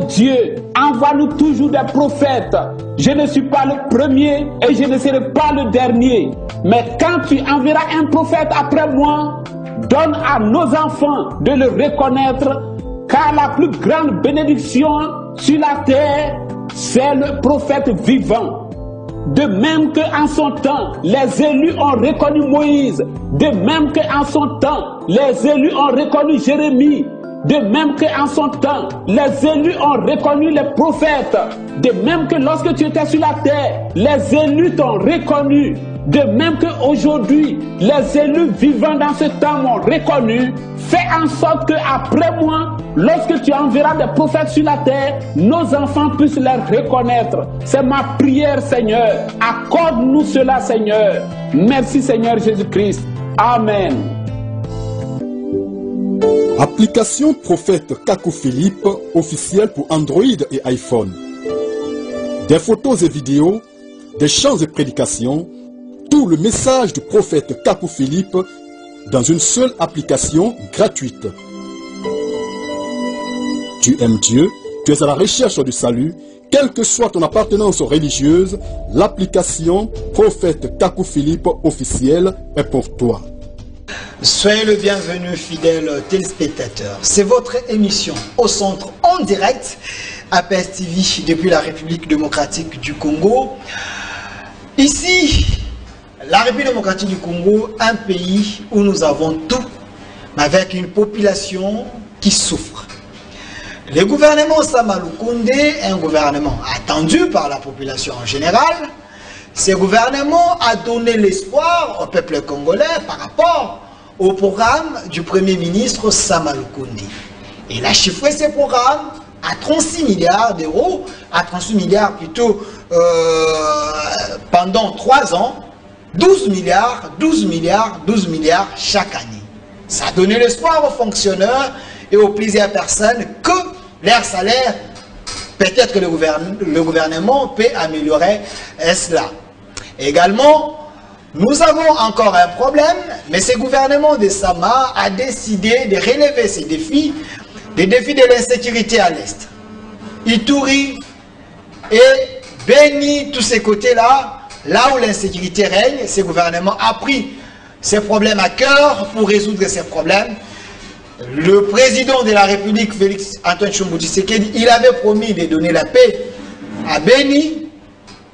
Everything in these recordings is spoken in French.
Dieu, envoie-nous toujours des prophètes. Je ne suis pas le premier et je ne serai pas le dernier. Mais quand tu enverras un prophète après moi, donne à nos enfants de le reconnaître, car la plus grande bénédiction sur la terre, c'est le prophète vivant. De même qu'en son temps, les élus ont reconnu Moïse, de même qu'en son temps, les élus ont reconnu Jérémie, de même qu'en son temps, les élus ont reconnu les prophètes, de même que lorsque tu étais sur la terre, les élus t'ont reconnu, de même qu'aujourd'hui, les élus vivant dans ce temps m'ont reconnu. Fais en sorte qu'après moi, lorsque tu enverras des prophètes sur la terre, nos enfants puissent les reconnaître. C'est ma prière, Seigneur. Accorde-nous cela, Seigneur. Merci, Seigneur Jésus-Christ. Amen. Application Prophète Kakou Philippe, officielle pour Android et iPhone. Des photos et vidéos, des chants et prédications, tout le message du prophète Kakou Philippe dans une seule application gratuite. Tu aimes Dieu, tu es à la recherche du salut, quelle que soit ton appartenance religieuse, l'application Prophète Kakou Philippe officielle est pour toi. Soyez le bienvenu, fidèles téléspectateurs. C'est votre émission au centre en direct à PS TV depuis la République démocratique du Congo. Ici, la République démocratique du Congo, un pays où nous avons tout, mais avec une population qui souffre. Le gouvernement Sama Lukonde est un gouvernement attendu par la population en général. Ce gouvernement a donné l'espoir au peuple congolais par rapport au programme du Premier ministre Sama Lukonde. Il a chiffré ce programme à 36 milliards d'euros, à 38 milliards plutôt pendant 3 ans, 12 milliards, 12 milliards, 12 milliards chaque année. Ça a donné l'espoir aux fonctionnaires et aux plusieurs personnes que leur salaire, peut-être que le gouvernement peut améliorer cela. Également, nous avons encore un problème, mais ce gouvernement de Sama a décidé de relever ces défis, les défis de l'insécurité à l'Est. Ituri et Beni, tous ces côtés-là, là où l'insécurité règne, ce gouvernement a pris ces problèmes à cœur pour résoudre ces problèmes. Le président de la République, Félix Antoine Tshisekedi, il avait promis de donner la paix à Beni.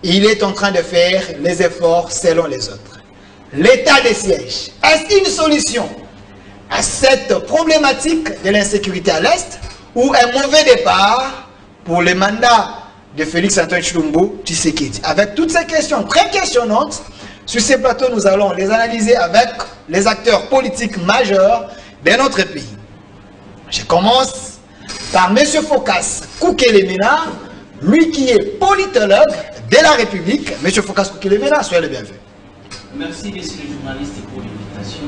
Il est en train de faire les efforts selon les autres. L'état de siège, est-ce une solution à cette problématique de l'insécurité à l'Est ou un mauvais départ pour le mandat de Félix Antoine Tshisekedi? Avec toutes ces questions très questionnantes, sur ces plateaux, nous allons les analyser avec les acteurs politiques majeurs de notre pays. Je commence par M. Phocas Koukelemena, lui qui est politologue de la République. M. Phocas Koukelemena, soyez le bienvenu. Merci, messieurs les journalistes, pour l'invitation.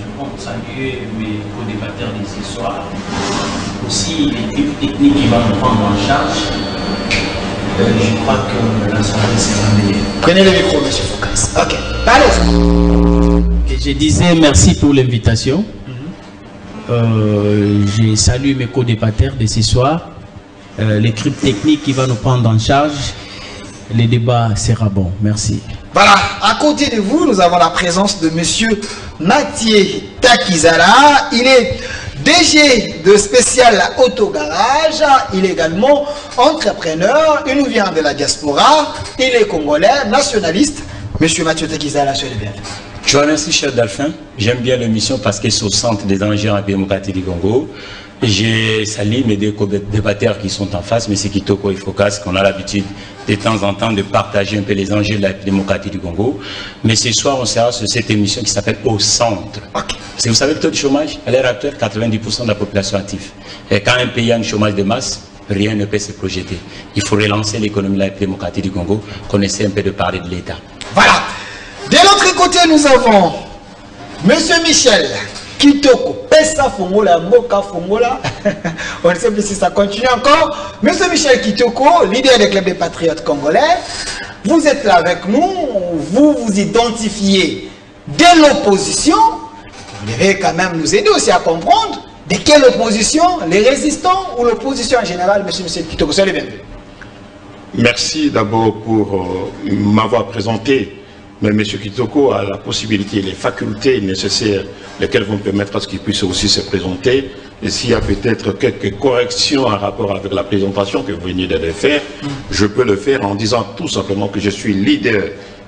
Je compte saluer mes co-débatteurs de ce soir. Aussi l'équipe technique qui va me prendre en charge. Je crois que la soirée sera meilleure. Prenez le micro, M. Phocas. Ok, parlez. Je disais merci pour l'invitation. Je salue mes co-débatteurs de ce soir. L'équipe technique qui va nous prendre en charge. Le débat sera bon. Merci. Voilà, à côté de vous, nous avons la présence de M. Mathieu Takizala. Il est DG de Spécial Autogarage. Il est également entrepreneur. Il nous vient de la diaspora. Il est congolais, nationaliste. M. Mathieu Takizala, soyez le bienvenu. Je vous remercie, cher Delphin. J'aime bien l'émission parce qu'elle est au centre des dangers en République démocratique du Congo. J'ai salé mes deux débatteurs qui sont en face, M. Kitoko et Phocas, qu'on a l'habitude de temps en temps de partager un peu les enjeux de la démocratie du Congo. Mais ce soir, on sera sur cette émission qui s'appelle Au Centre. Parce que vous savez, le taux de chômage, à l'heure actuelle, 90% de la population active. Et quand un pays a un chômage de masse, rien ne peut se projeter. Il faut relancer l'économie de la démocratie du Congo, qu'on essaie un peu de parler de l'État. Voilà. De l'autre côté, nous avons M. Michel Kitoko, Pesa Fongola, Moka Fongola. On ne sait plus si ça continue encore. Monsieur Michel Kitoko, leader des clubs des patriotes congolais, vous êtes là avec nous, vous vous identifiez de l'opposition. Vous devez quand même nous aider aussi à comprendre De quelle opposition? Les résistants ou l'opposition en général, monsieur Kitoko? Soyez bienvenue. Merci d'abord pour m'avoir présenté. Mais M. Kitoko a la possibilité, les facultés nécessaires, lesquelles vont permettre à ce qu'il puisse aussi se présenter. Et s'il y a peut-être quelques corrections en rapport avec la présentation que vous venez de faire, je peux le faire en disant tout simplement que je suis leader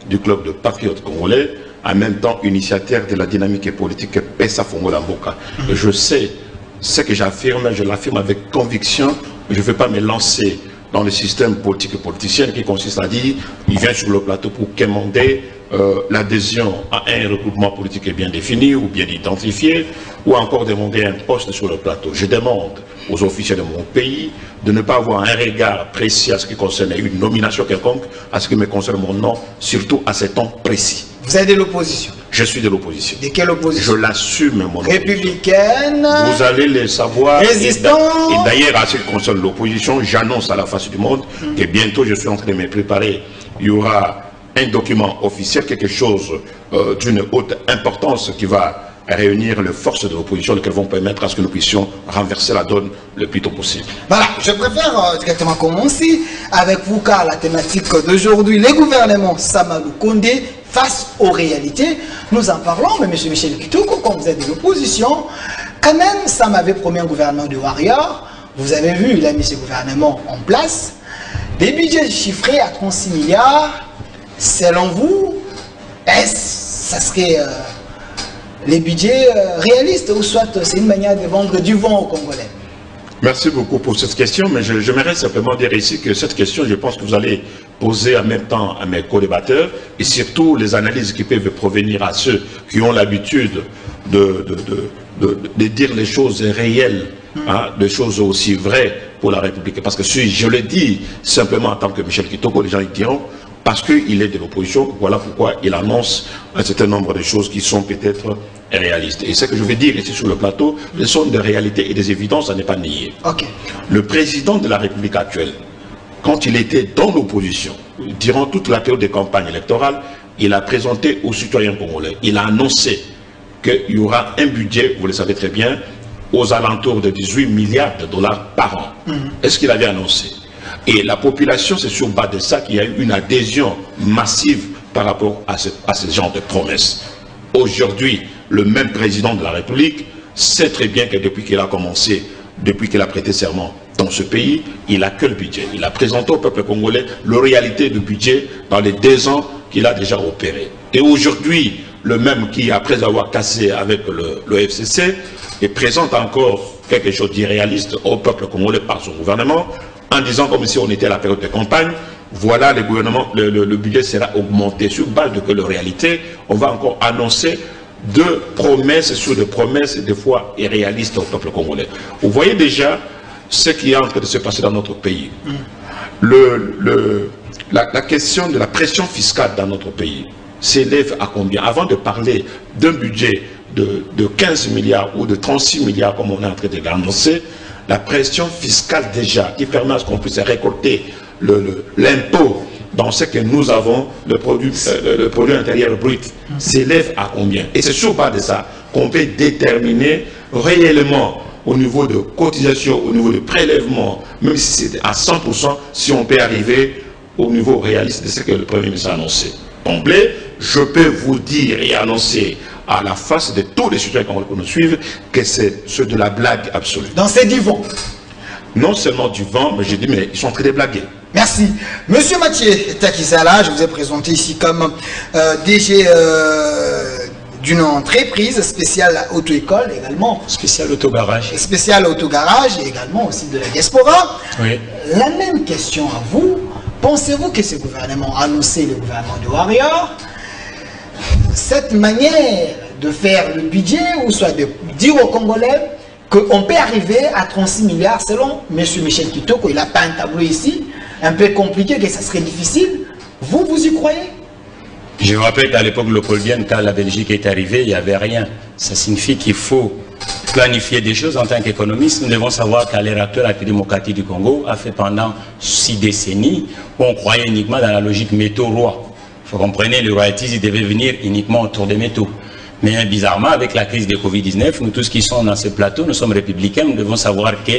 du club de patriotes congolais, en même temps initiateur de la dynamique politique PESA Fongola Mboka. Et je sais ce que j'affirme, je l'affirme avec conviction. Je ne veux pas me lancer dans le système politique et politicien qui consiste à dire il vient sur le plateau pour quémander l'adhésion à un regroupement politique bien défini ou bien identifié, ou encore demander un poste sur le plateau. Je demande aux officiels de mon pays de ne pas avoir un regard précis à ce qui concerne une nomination quelconque, à ce qui me concerne mon nom, surtout à ces temps précis. Vous êtes de l'opposition? Je suis de l'opposition. De quelle opposition? Je l'assume, mon républicaine. Vous allez le savoir. Résistant. Et d'ailleurs, à ce qui concerne l'opposition, j'annonce à la face du monde que bientôt, je suis en train de me préparer. Il y aura un document officiel, quelque chose d'une haute importance qui va réunir les forces de l'opposition, lesquelles vont permettre à ce que nous puissions renverser la donne le plus tôt possible. Voilà, je préfère directement commencer avec vous, car la thématique d'aujourd'hui, les gouvernements Samalou Kondé face aux réalités, nous en parlons, mais M. Michel Kitoko, quand vous êtes de l'opposition, quand même, Sam avait promis un gouvernement de warriors. Vous avez vu, il a mis ce gouvernement en place. Des budgets chiffrés à 36 milliards. Selon vous, est-ce ça serait les budgets réalistes ou soit c'est une manière de vendre du vent aux Congolais? Merci beaucoup pour cette question, mais j'aimerais simplement dire ici que cette question, je pense que vous allez poser en même temps à mes co-débatteurs et surtout les analyses qui peuvent provenir à ceux qui ont l'habitude de dire les choses réelles, des choses aussi vraies pour la République. Parce que si je le dis simplement en tant que Michel Kitoko, les gens ils diront parce qu'il est de l'opposition, voilà pourquoi il annonce un certain nombre de choses qui sont peut-être réalistes. Et ce que je veux dire ici sur le plateau, ce sont des réalités et des évidences à ne pas nier. Okay. Le président de la République actuelle, quand il était dans l'opposition, durant toute la période de campagne électorale, il a présenté aux citoyens congolais, il a annoncé qu'il y aura un budget, vous le savez très bien, aux alentours de 18 milliards de dollars par an. Est-ce qu'il avait annoncé? Et la population, c'est sur base de ça qu'il y a eu une adhésion massive par rapport à ce genre de promesses. Aujourd'hui, le même président de la République sait très bien que depuis qu'il a commencé, depuis qu'il a prêté serment dans ce pays, il a que le budget. Il a présenté au peuple congolais la réalité du budget dans les 2 ans qu'il a déjà opéré. Et aujourd'hui, le même qui, après avoir cassé avec le FCC, et présente encore quelque chose d'irréaliste au peuple congolais par son gouvernement, en disant comme si on était à la période de campagne, voilà le budget sera augmenté sur base de que la réalité, on va encore annoncer de promesses sur des promesses, des fois irréalistes au peuple congolais. Vous voyez déjà ce qui est en train de se passer dans notre pays. La question de la pression fiscale dans notre pays s'élève à combien? Avant de parler d'un budget de 15 milliards ou de 36 milliards comme on est en train de l'annoncer, la pression fiscale déjà qui permet à ce qu'on puisse récolter l'impôt dans ce que nous avons, le produit intérieur brut, s'élève à combien? Et c'est sur base de ça qu'on peut déterminer réellement au niveau de cotisation, au niveau de prélèvement, même si c'est à 100%, si on peut arriver au niveau réaliste de ce que le Premier ministre a annoncé. D'emblée, je peux vous dire et annoncer à la face de tous les citoyens qui nous suivent que c'est de la blague absolue. Dans ces divans? Non seulement du vent, mais j'ai dit, mais ils sont en train de blaguer. Merci. Monsieur Mathieu Takizala, je vous ai présenté ici comme DG d'une entreprise spéciale auto-école également. Spécial autogarage. Spécial autogarage et également aussi de la diaspora. Oui. La même question à vous. Pensez-vous que ce gouvernement a annoncé le gouvernement de Warrior, cette manière de faire le budget, ou soit de dire aux Congolais qu'on peut arriver à 36 milliards selon M. Michel Kitoko, il a pas un tableau ici, un peu compliqué, que ça serait difficile. Vous y croyez? Je me rappelle qu'à l'époque léopoldienne, quand la Belgique est arrivée, il n'y avait rien. Ça signifie qu'il faut planifier des choses en tant qu'économiste. Nous devons savoir qu'à l'heure actuelle, la République démocratique du Congo a fait pendant 6 décennies où on croyait uniquement dans la logique métaux-roi. Vous comprenez, le royalties, il devait venir uniquement autour des métaux. Mais bizarrement, avec la crise de Covid-19, nous tous qui sommes dans ce plateau, nous sommes républicains, nous devons savoir que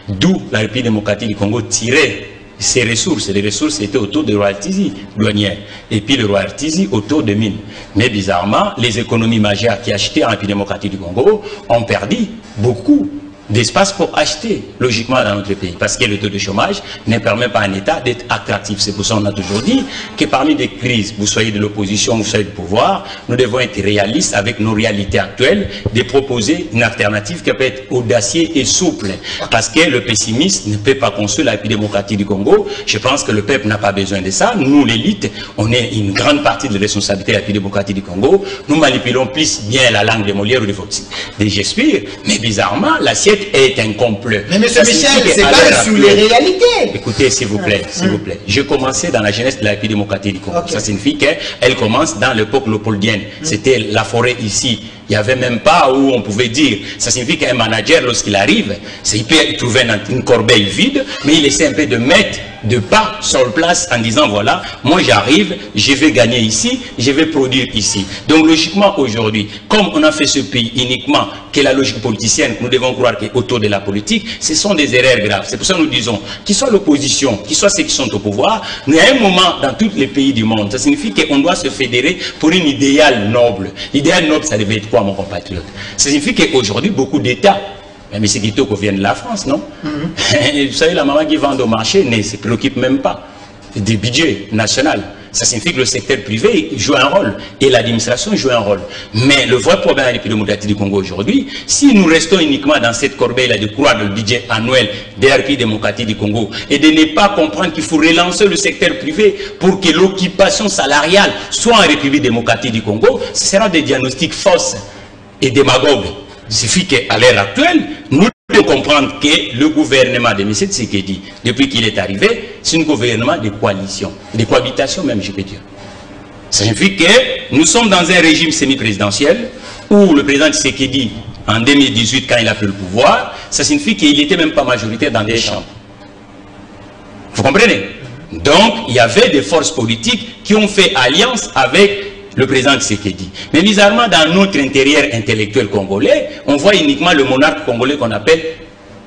d'où la République démocratique du Congo tirait ses ressources. Les ressources étaient autour de royalties douanières. Et puis le royalties autour de mines. Mais bizarrement, les économies majeures qui achetaient en République démocratique du Congo ont perdu beaucoup d'espace pour acheter logiquement dans notre pays, parce que le taux de chômage ne permet pas à un État d'être attractif. C'est pour ça qu'on a toujours dit que parmi des crises, vous soyez de l'opposition, vous soyez du pouvoir, nous devons être réalistes avec nos réalités actuelles, de proposer une alternative qui peut être audacieuse et souple, parce que le pessimiste ne peut pas construire la République démocratique du Congo. Je pense que le peuple n'a pas besoin de ça. Nous, l'élite, on est une grande partie de la responsabilité de la République démocratique du Congo. Nous manipulons plus bien la langue de Molière ou de Foxy. Et j'espère, mais bizarrement, l'assiette est un complot. Mais monsieur Michel, c'est pas sur les réalités. Écoutez, s'il vous plaît, s'il vous plaît. Je commençais dans la jeunesse de la République démocratique du Congo. Ça signifie qu'elle commence dans l'époque léopoldienne. C'était la forêt ici. Il n'y avait même pas où on pouvait dire. Ça signifie qu'un manager, lorsqu'il arrive, il peut trouver une corbeille vide, mais il essaie un peu de mettre de pas sur place en disant voilà, moi j'arrive, je vais gagner ici, je vais produire ici. Donc logiquement aujourd'hui, comme on a fait ce pays uniquement que la logique politicienne, nous devons croire qu'autour de la politique, ce sont des erreurs graves. C'est pour ça que nous disons, qu'ils soient l'opposition, qu'ils soient ceux qui sont au pouvoir, mais à un moment dans tous les pays du monde, ça signifie qu'on doit se fédérer pour une idéal noble. L'idéal noble, ça devait être quoi, mon compatriote? Ça signifie qu'aujourd'hui, beaucoup d'États, mais c'est Guito qui vient de la France, non? Vous savez, la maman qui vend au marché ne se préoccupe même pas des budgets nationaux. Ça signifie que le secteur privé joue un rôle et l'administration joue un rôle. Mais le vrai problème de la République démocratique du Congo aujourd'hui, si nous restons uniquement dans cette corbeille-là de croire le budget annuel de la République démocratique du Congo et de ne pas comprendre qu'il faut relancer le secteur privé pour que l'occupation salariale soit en République démocratique du Congo, ce sera des diagnostics fausses et démagogues. Il suffit qu'à l'heure actuelle, nous devons comprendre que le gouvernement de M. Tshisekedi, depuis qu'il est arrivé, c'est un gouvernement de coalition, de cohabitation même, je peux dire. Ça signifie que nous sommes dans un régime semi-présidentiel où le président Tshisekedi, en 2018, quand il a pris le pouvoir, ça signifie qu'il n'était même pas majoritaire dans des chambres. Vous comprenez? Donc, il y avait des forces politiques qui ont fait alliance avec le président Tshisekedi. Mais bizarrement, dans notre intérieur intellectuel congolais, on voit uniquement le monarque congolais qu'on appelle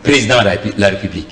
président de la République.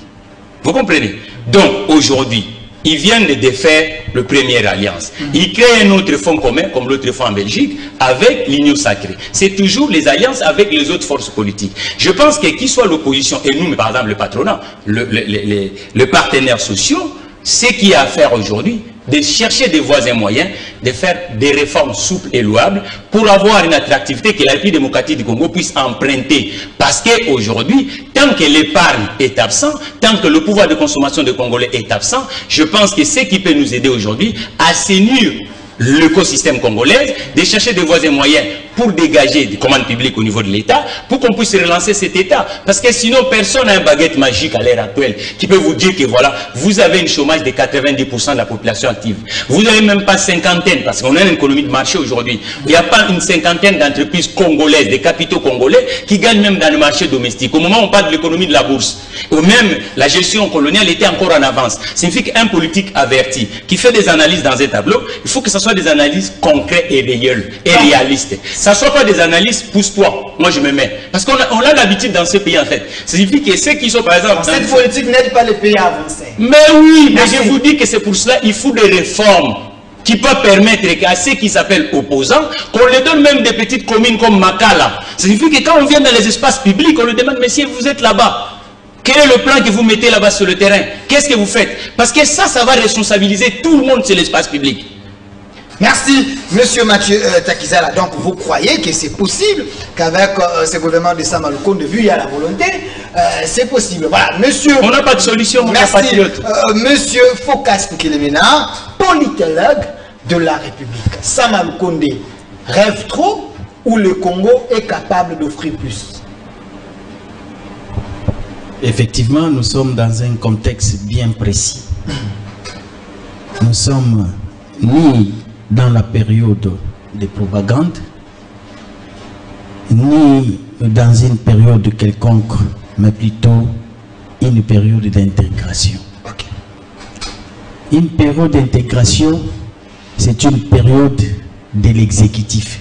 Vous comprenez? Donc, aujourd'hui, ils viennent de défaire le première alliance. Ils créent un autre fonds commun, comme l'autre fonds en Belgique, avec l'Union sacrée. C'est toujours les alliances avec les autres forces politiques. Je pense que qui soit l'opposition, et nous, par exemple, le patronat, les partenaires sociaux, ce qu'il y a à faire aujourd'hui, de chercher des voies et moyens, de faire des réformes souples et louables pour avoir une attractivité que la République démocratique du Congo puisse emprunter. Parce qu'aujourd'hui, tant que l'épargne est absent, tant que le pouvoir de consommation des Congolais est absent, je pense que ce qui peut nous aider aujourd'hui à assainir l'écosystème congolais, de chercher des voies et moyens pour dégager des commandes publiques au niveau de l'État, pour qu'on puisse relancer cet État. Parce que sinon, personne n'a une baguette magique à l'heure actuelle qui peut vous dire que voilà, vous avez un chômage de 90% de la population active. Vous n'avez même pas cinquantaine, parce qu'on a une économie de marché aujourd'hui. Il n'y a pas une cinquantaine d'entreprises congolaises, des capitaux congolais, qui gagnent même dans le marché domestique. Au moment où on parle de l'économie de la bourse, ou même la gestion coloniale était encore en avance. Ça signifie qu'un politique averti, qui fait des analyses dans un tableau, il faut que ce soit des analyses concrètes et réelles, et réalistes. Ça ne soit pas des analyses pousse-toi. Moi, je me mets. Parce qu'on a l'habitude dans ce pays, en fait. Ça signifie que ceux qui sont, par exemple... Cette politique n'aide pas les pays à avancer. Mais oui, mais je vous dis que c'est pour cela qu'il faut des réformes qui peuvent permettre à ceux qui s'appellent opposants, qu'on les donne même des petites communes comme Makala. Ça signifie que quand on vient dans les espaces publics, on leur demande, mais si vous êtes là-bas, quel est le plan que vous mettez là-bas sur le terrain? Qu'est-ce que vous faites? Parce que ça va responsabiliser tout le monde sur l'espace public. Merci, Monsieur Mathieu Takizala. Donc, vous croyez que c'est possible qu'avec ce gouvernement de Sama Lukonde, vu il y a la volonté, c'est possible. Voilà, Monsieur... On n'a pas de solution, mon compatriote. Monsieur Fokas Pukilemena, politologue de la République. Sama Lukonde rêve trop ou le Congo est capable d'offrir plus? Effectivement, nous sommes dans un contexte bien précis. Nous sommes ni dans la période de propagande, ni dans une période quelconque, mais plutôt une période d'intégration. Une période d'intégration, c'est une période de l'exécutif.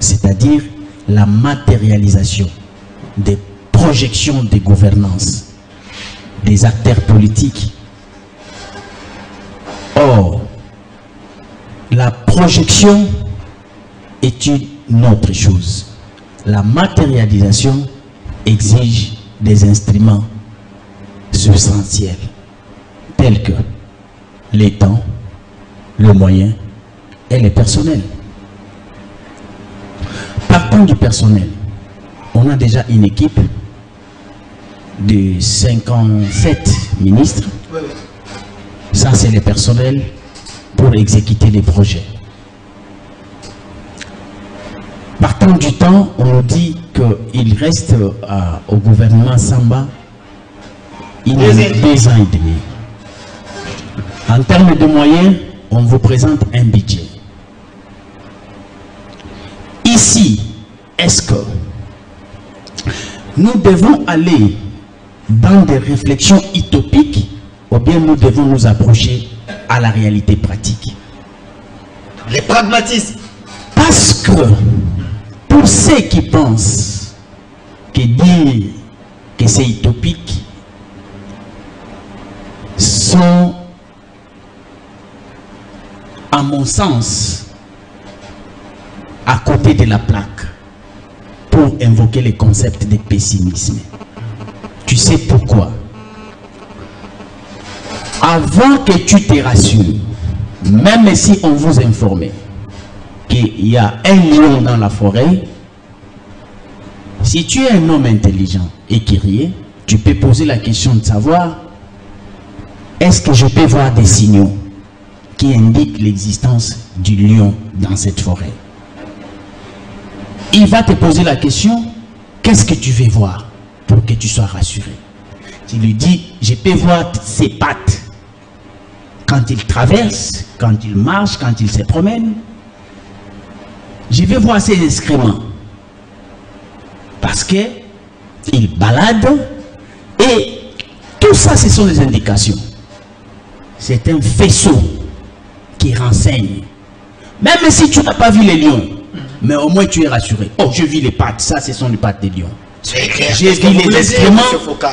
c'est-à-dire la matérialisation des projections de gouvernance des acteurs politiques. Or, la projection est une autre chose. La matérialisation exige des instruments substantiels tels que les temps, le moyen et les personnels. Partant du personnel, on a déjà une équipe de 57 ministres. Ça, c'est le personnel pour exécuter les projets. Partant du temps, on nous dit qu'il reste au gouvernement Samba 2 ans et demi. En termes de moyens, on vous présente un budget. Ici, est-ce que nous devons aller dans des réflexions utopiques ou bien nous devons nous approcher à la réalité pratique? Les pragmatismes. Parce que pour ceux qui pensent que dire que c'est utopique sont, à mon sens, à côté de la plaque pour invoquer le concept de pessimisme. Tu sais pourquoi? Avant que tu te rassures, même si on vous informait qu'il y a un lion dans la forêt, si tu es un homme intelligent et curieux, tu peux poser la question de savoir: est-ce que je peux voir des signaux qui indiquent l'existence du lion dans cette forêt? Il va te poser la question: qu'est-ce que tu veux voir pour que tu sois rassuré? Tu lui dis: je peux voir ses pattes quand il traverse, quand il marche, quand il se promène. Je vais voir ses excréments parce que il balade, et tout ça, ce sont des indications. C'est un faisceau qui renseigne. Même si tu n'as pas vu les lions, mais au moins tu es rassuré. Oh, je vis les pattes, ça ce sont les pattes des lions. J'ai vu les excréments.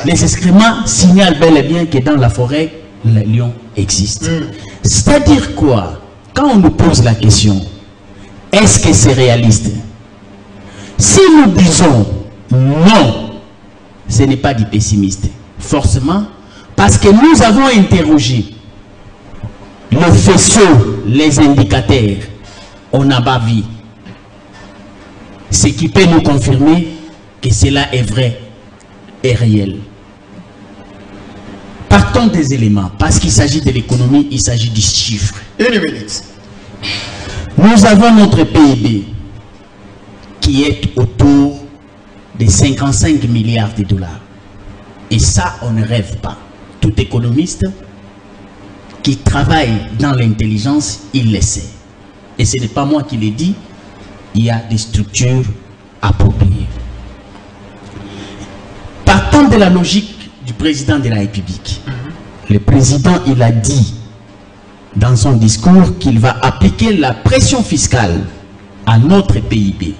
Les excréments signalent bel et bien que dans la forêt, le lion existe. C'est-à-dire quoi? Quand on nous pose la question, est-ce que c'est réaliste? Si nous disons non, ce n'est pas du pessimiste. Forcément, parce que nous avons interrogé le faisceau, les indicateurs, on n'a pas vu. Ce qui peut nous confirmer que cela est vrai et réel. Partons des éléments, parce qu'il s'agit de l'économie, il s'agit du chiffre. Une minute. Nous avons notre PIB qui est autour de 55 milliards de dollars. Et ça, on ne rêve pas. Tout économiste qui travaille dans l'intelligence, il le sait. Et ce n'est pas moi qui l'ai dit, il y a des structures appropriées. Partant de la logique du président de la République, le président, il a dit dans son discours qu'il va appliquer la pression fiscale à notre PIB.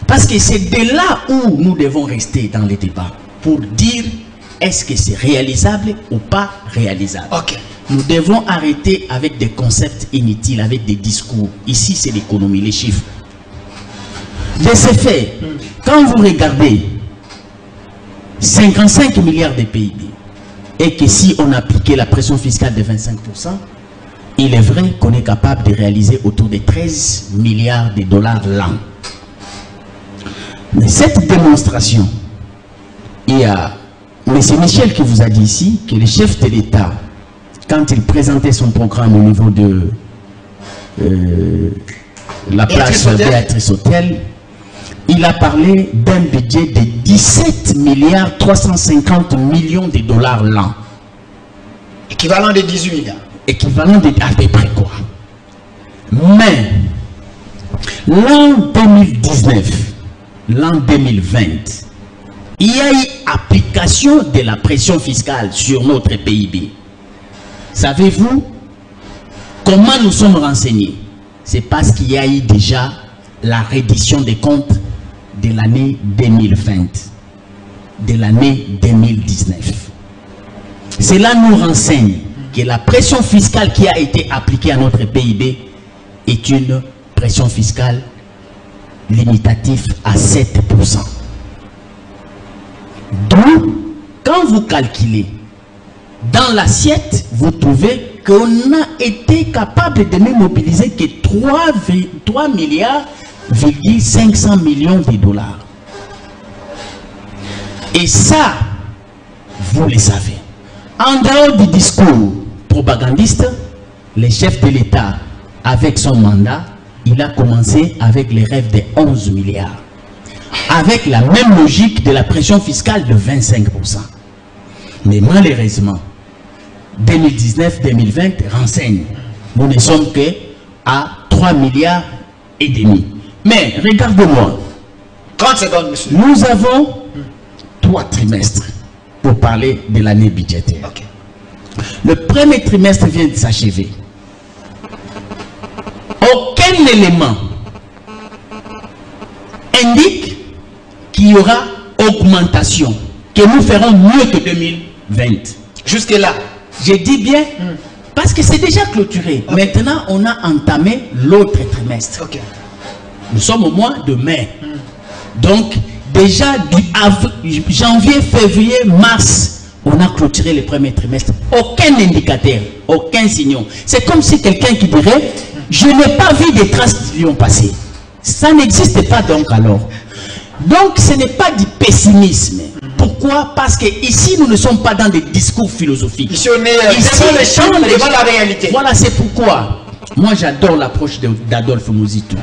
Parce que c'est de là où nous devons rester dans les débats pour dire est-ce que c'est réalisable ou pas réalisable. Okay. Nous devons arrêter avec des concepts inutiles, avec des discours. Ici, c'est l'économie, les chiffres. De ce fait, quand vous regardez 55 milliards de PIB et que si on appliquait la pression fiscale de 25%, il est vrai qu'on est capable de réaliser autour de 13 milliards de dollars l'an. Mais cette démonstration, il y a M. Michel qui vous a dit ici que le chef de l'État, quand il présentait son programme au niveau de la place Béatrice Hôtel, il a parlé d'un budget de 17 milliards 350 millions de dollars l'an. Équivalent de 18 milliards. Équivalent de à peu près quoi. Mais l'an 2019, l'an 2020, il y a eu application de la pression fiscale sur notre PIB. Savez-vous comment nous sommes renseignés? C'est parce qu'il y a eu déjà la reddition des comptes de l'année 2020, de l'année 2019. Cela nous renseigne que la pression fiscale qui a été appliquée à notre PIB est une pression fiscale limitative à 7%. Donc, quand vous calculez, dans l'assiette, vous trouvez qu'on a été capable de ne mobiliser que 3 milliards 500 millions de dollars. Et ça, vous le savez. En dehors du discours propagandiste, le chef de l'État, avec son mandat, il a commencé avec les rêves de 11 milliards. Avec la même logique de la pression fiscale de 25%. Mais malheureusement, 2019-2020 renseigne. Nous ne sommes que à 3 milliards et demi. Mais regardez-moi. 30 secondes, monsieur. Nous avons 3 trimestres pour parler de l'année budgétaire. Okay. Le premier trimestre vient de s'achever. Aucun élément indique qu'il y aura augmentation, que nous ferons mieux que 2020. Jusque-là. Je dis bien, parce que c'est déjà clôturé. Okay. Maintenant, on a entamé l'autre trimestre. Okay. Nous sommes au mois de mai. Donc, déjà du janvier, février, mars, on a clôturé le premier trimestre. Aucun indicateur, aucun signal. C'est comme si quelqu'un qui dirait, je n'ai pas vu des traces du lion passer. Ça n'existe pas donc alors. Donc, ce n'est pas du pessimisme. Pourquoi? Parce que ici, nous ne sommes pas dans des discours philosophiques. Ici, on est devant la réalité. Voilà, c'est pourquoi moi j'adore l'approche d'Adolphe Mouzitou.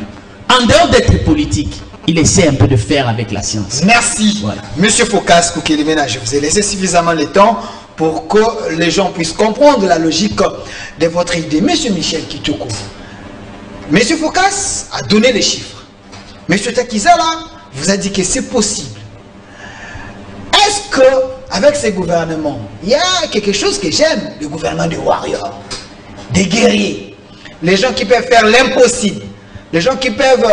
En dehors d'être politique, il essaie un peu de faire avec la science. Merci. Voilà. Monsieur Phocas Koukelimena, je vous ai laissé suffisamment le temps pour que les gens puissent comprendre la logique de votre idée. Monsieur Michel Kitoko, Monsieur Phocas a donné les chiffres. Monsieur Takizala vous a dit que c'est possible. Est-ce que avec ces gouvernements, il y a quelque chose que j'aime, le gouvernement des warriors, des guerriers, les gens qui peuvent faire l'impossible, les gens qui peuvent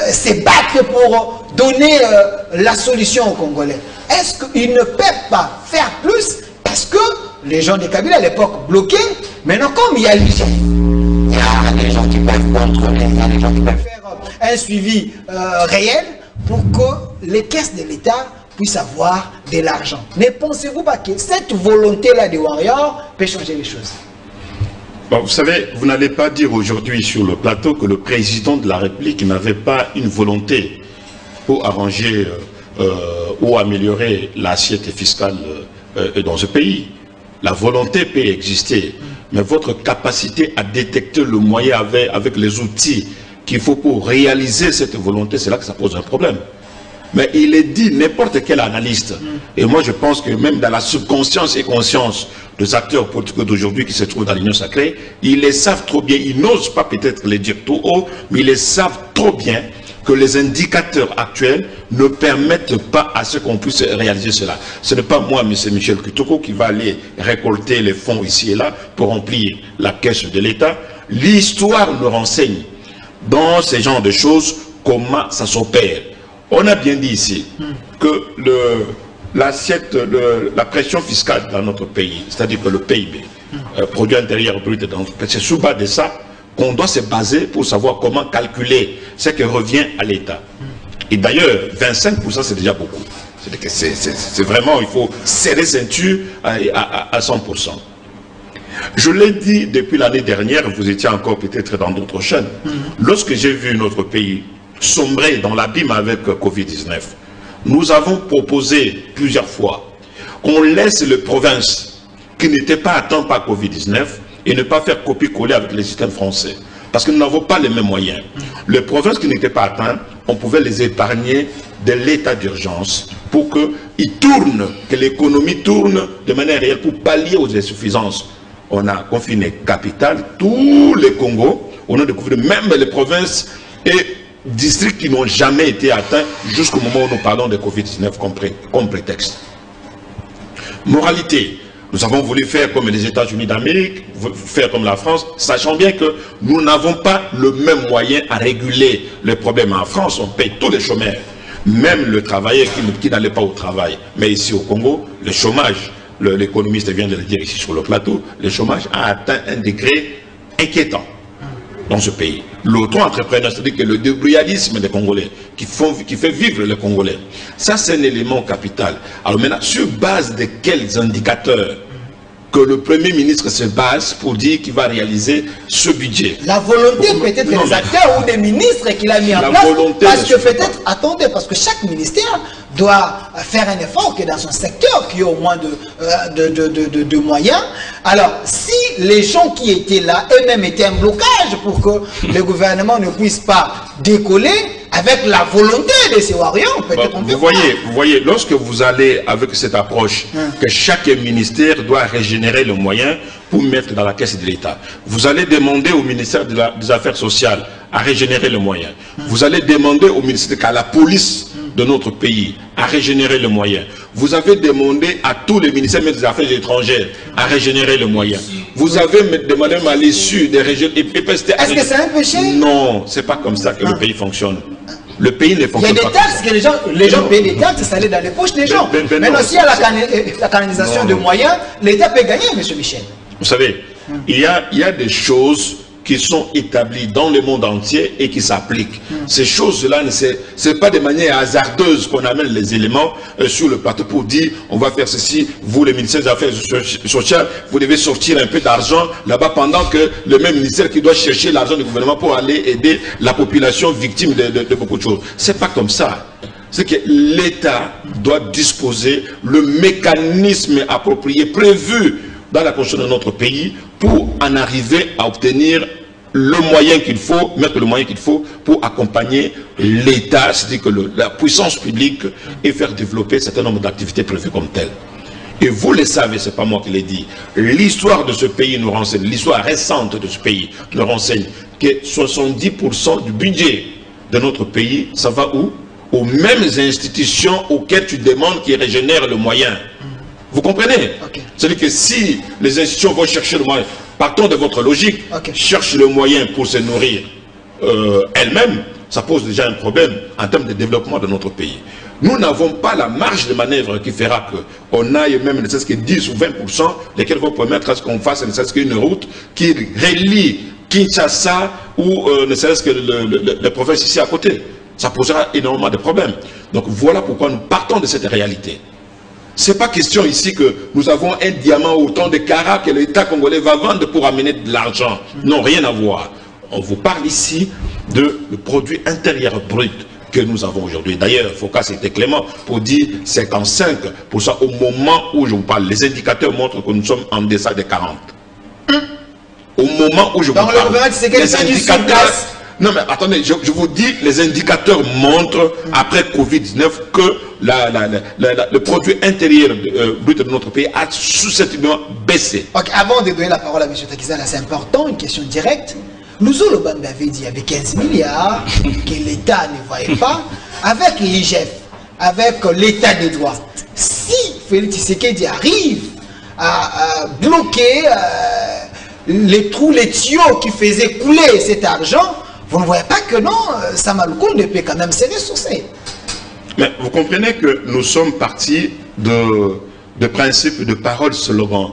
se battre pour donner la solution aux Congolais. Est-ce qu'ils ne peuvent pas faire plus? Parce que les gens de Kabila à l'époque bloquaient, maintenant comme il y a l'IGF, il y a des gens qui peuvent contrôler, il y a des gens qui peuvent faire un suivi réel pour que les caisses de l'État puissent avoir de l'argent. Ne pensez-vous pas que cette volonté-là des warriors peut changer les choses? Bon, vous savez, vous n'allez pas dire aujourd'hui sur le plateau que le président de la République n'avait pas une volonté pour arranger ou améliorer l'assiette fiscale dans ce pays. La volonté peut exister, mais votre capacité à détecter le moyen avec les outils qu'il faut pour réaliser cette volonté, c'est là que ça pose un problème. Mais il est dit, n'importe quel analyste, et moi je pense que même dans la subconscience et conscience des acteurs politiques d'aujourd'hui qui se trouvent dans l'Union sacrée, ils les savent trop bien, ils n'osent pas peut-être les dire tout haut, mais ils les savent trop bien que les indicateurs actuels ne permettent pas à ce qu'on puisse réaliser cela. Ce n'est pas moi, M. Michel Kitoko, qui va aller récolter les fonds ici et là pour remplir la caisse de l'État. L'histoire nous renseigne dans ce genre de choses comment ça s'opère. On a bien dit ici que l'assiette, la pression fiscale dans notre pays, c'est-à-dire que le PIB, produit intérieur brut, c'est sous bas de ça qu'on doit se baser pour savoir comment calculer ce qui revient à l'État. Et d'ailleurs, 25% c'est déjà beaucoup. C'est vraiment, il faut serrer ceinture à 100%. Je l'ai dit depuis l'année dernière, vous étiez encore peut-être dans d'autres chaînes. Lorsque j'ai vu notre pays sombrer dans l'abîme avec Covid-19, nous avons proposé plusieurs fois qu'on laisse les provinces qui n'étaient pas atteintes par Covid-19 et ne pas faire copier-coller avec les systèmes français. Parce que nous n'avons pas les mêmes moyens. Les provinces qui n'étaient pas atteintes, on pouvait les épargner de l'état d'urgence pour qu'ils tournent, que l'économie tourne de manière réelle pour pallier aux insuffisances. On a confiné capitale, tous les Congos, on a découvert même les provinces et districts qui n'ont jamais été atteints jusqu'au moment où nous parlons de Covid-19 comme prétexte. Moralité, Nous avons voulu faire comme les États-Unis d'Amérique, faire comme la France, sachant bien que nous n'avons pas le même moyen à réguler les problèmes. En France, on paye tous les chômeurs, même le travailleur qui n'allait pas au travail. Mais ici au Congo, le chômage, l'économiste vient de le dire ici sur le plateau, le chômage a atteint un degré inquiétant dans ce pays. L'auto-entrepreneur, c'est-à-dire que le débrouillardisme des Congolais, qui fait vivre les Congolais, ça c'est un élément capital. Alors maintenant, sur base de quels indicateurs que le Premier ministre se base pour dire qu'il va réaliser ce budget? La volonté peut-être des acteurs ou des ministres qu'il a mis en place. Parce que peut-être, attendez, parce que chaque ministère doit faire un effort que dans son secteur, qui a au moins de moyens. Alors, si les gens qui étaient là, eux-mêmes étaient un blocage pour que le gouvernement ne puisse pas décoller, avec la volonté de ces warriors, peut-être vous voyez, lorsque vous allez avec cette approche que chaque ministère doit régénérer le moyen pour mettre dans la caisse de l'État, vous allez demander au ministère des Affaires sociales à régénérer le moyen. Vous allez demander au ministère, à la police de notre pays à régénérer le moyen. Vous avez demandé à tous les ministères des Affaires étrangères à régénérer le moyen. Vous avez demandé à l'issue des régions. Est-ce que c'est un péché? Non, c'est pas comme ça que le pays fonctionne. Le pays ne fonctionne pas. Il y a des taxes que les gens payent des taxes, ça allait dans les poches des gens. Mais aussi à la canalisation de moyens, l'État peut gagner, M. Michel. Vous savez, il y a des choses qui sont établies dans le monde entier et qui s'appliquent. Ces choses-là, ce n'est pas de manière hasardeuse qu'on amène les éléments sur le plateau pour dire on va faire ceci, vous les ministères des Affaires sociales, vous devez sortir un peu d'argent là-bas pendant que le même ministère qui doit chercher l'argent du gouvernement pour aller aider la population victime de beaucoup de choses. C'est pas comme ça. C'est que l'État doit disposer le mécanisme approprié, prévu dans la constitution de notre pays pour en arriver à obtenir le moyen qu'il faut, mettre le moyen qu'il faut pour accompagner l'État, c'est-à-dire que la puissance publique et faire développer un certain nombre d'activités prévues comme telles. Et vous le savez, c'est pas moi qui l'ai dit, l'histoire de ce pays nous renseigne, l'histoire récente de ce pays nous renseigne que 70% du budget de notre pays, ça va où? Aux mêmes institutions auxquelles tu demandes qu'ils régénèrent le moyen. Vous comprenez? C'est-à-dire que si les institutions vont chercher le moyen, partons de votre logique, cherchent le moyen pour se nourrir elles-mêmes, ça pose déjà un problème en termes de développement de notre pays. Nous n'avons pas la marge de manœuvre qui fera qu'on aille même ne serait-ce que 10 ou 20%, lesquels vont permettre à ce qu'on fasse ne serait-ce qu'une route qui relie Kinshasa ou ne serait-ce que le province ici à côté. Ça posera énormément de problèmes. Donc voilà pourquoi nous partons de cette réalité. Ce n'est pas question ici que nous avons un diamant autant de carats que l'État congolais va vendre pour amener de l'argent. Non, rien à voir. On vous parle ici de le produit intérieur brut que nous avons aujourd'hui. D'ailleurs, Focas était clément pour dire 55%. Pour ça, au moment où je vous parle, les indicateurs montrent que nous sommes en deçà de 40. Au moment où je vous parle, les indicateurs... Non mais attendez, je vous dis, les indicateurs montrent, après Covid-19, que le produit intérieur brut de notre pays a susceptiblement baissé. Avant de donner la parole à M. Takizala, c'est important, une question directe. Louzo Lobambe avait dit avec 15 milliards que l'État ne voyait pas, avec l'IGF, avec l'État des droits. Si Félix Tshisekedi arrive à bloquer les trous, les tuyaux qui faisaient couler cet argent, vous ne voyez pas que non, Samaloukounde peut quand même se ressourcer. Mais vous comprenez que nous sommes partis de principes, de paroles, slogans.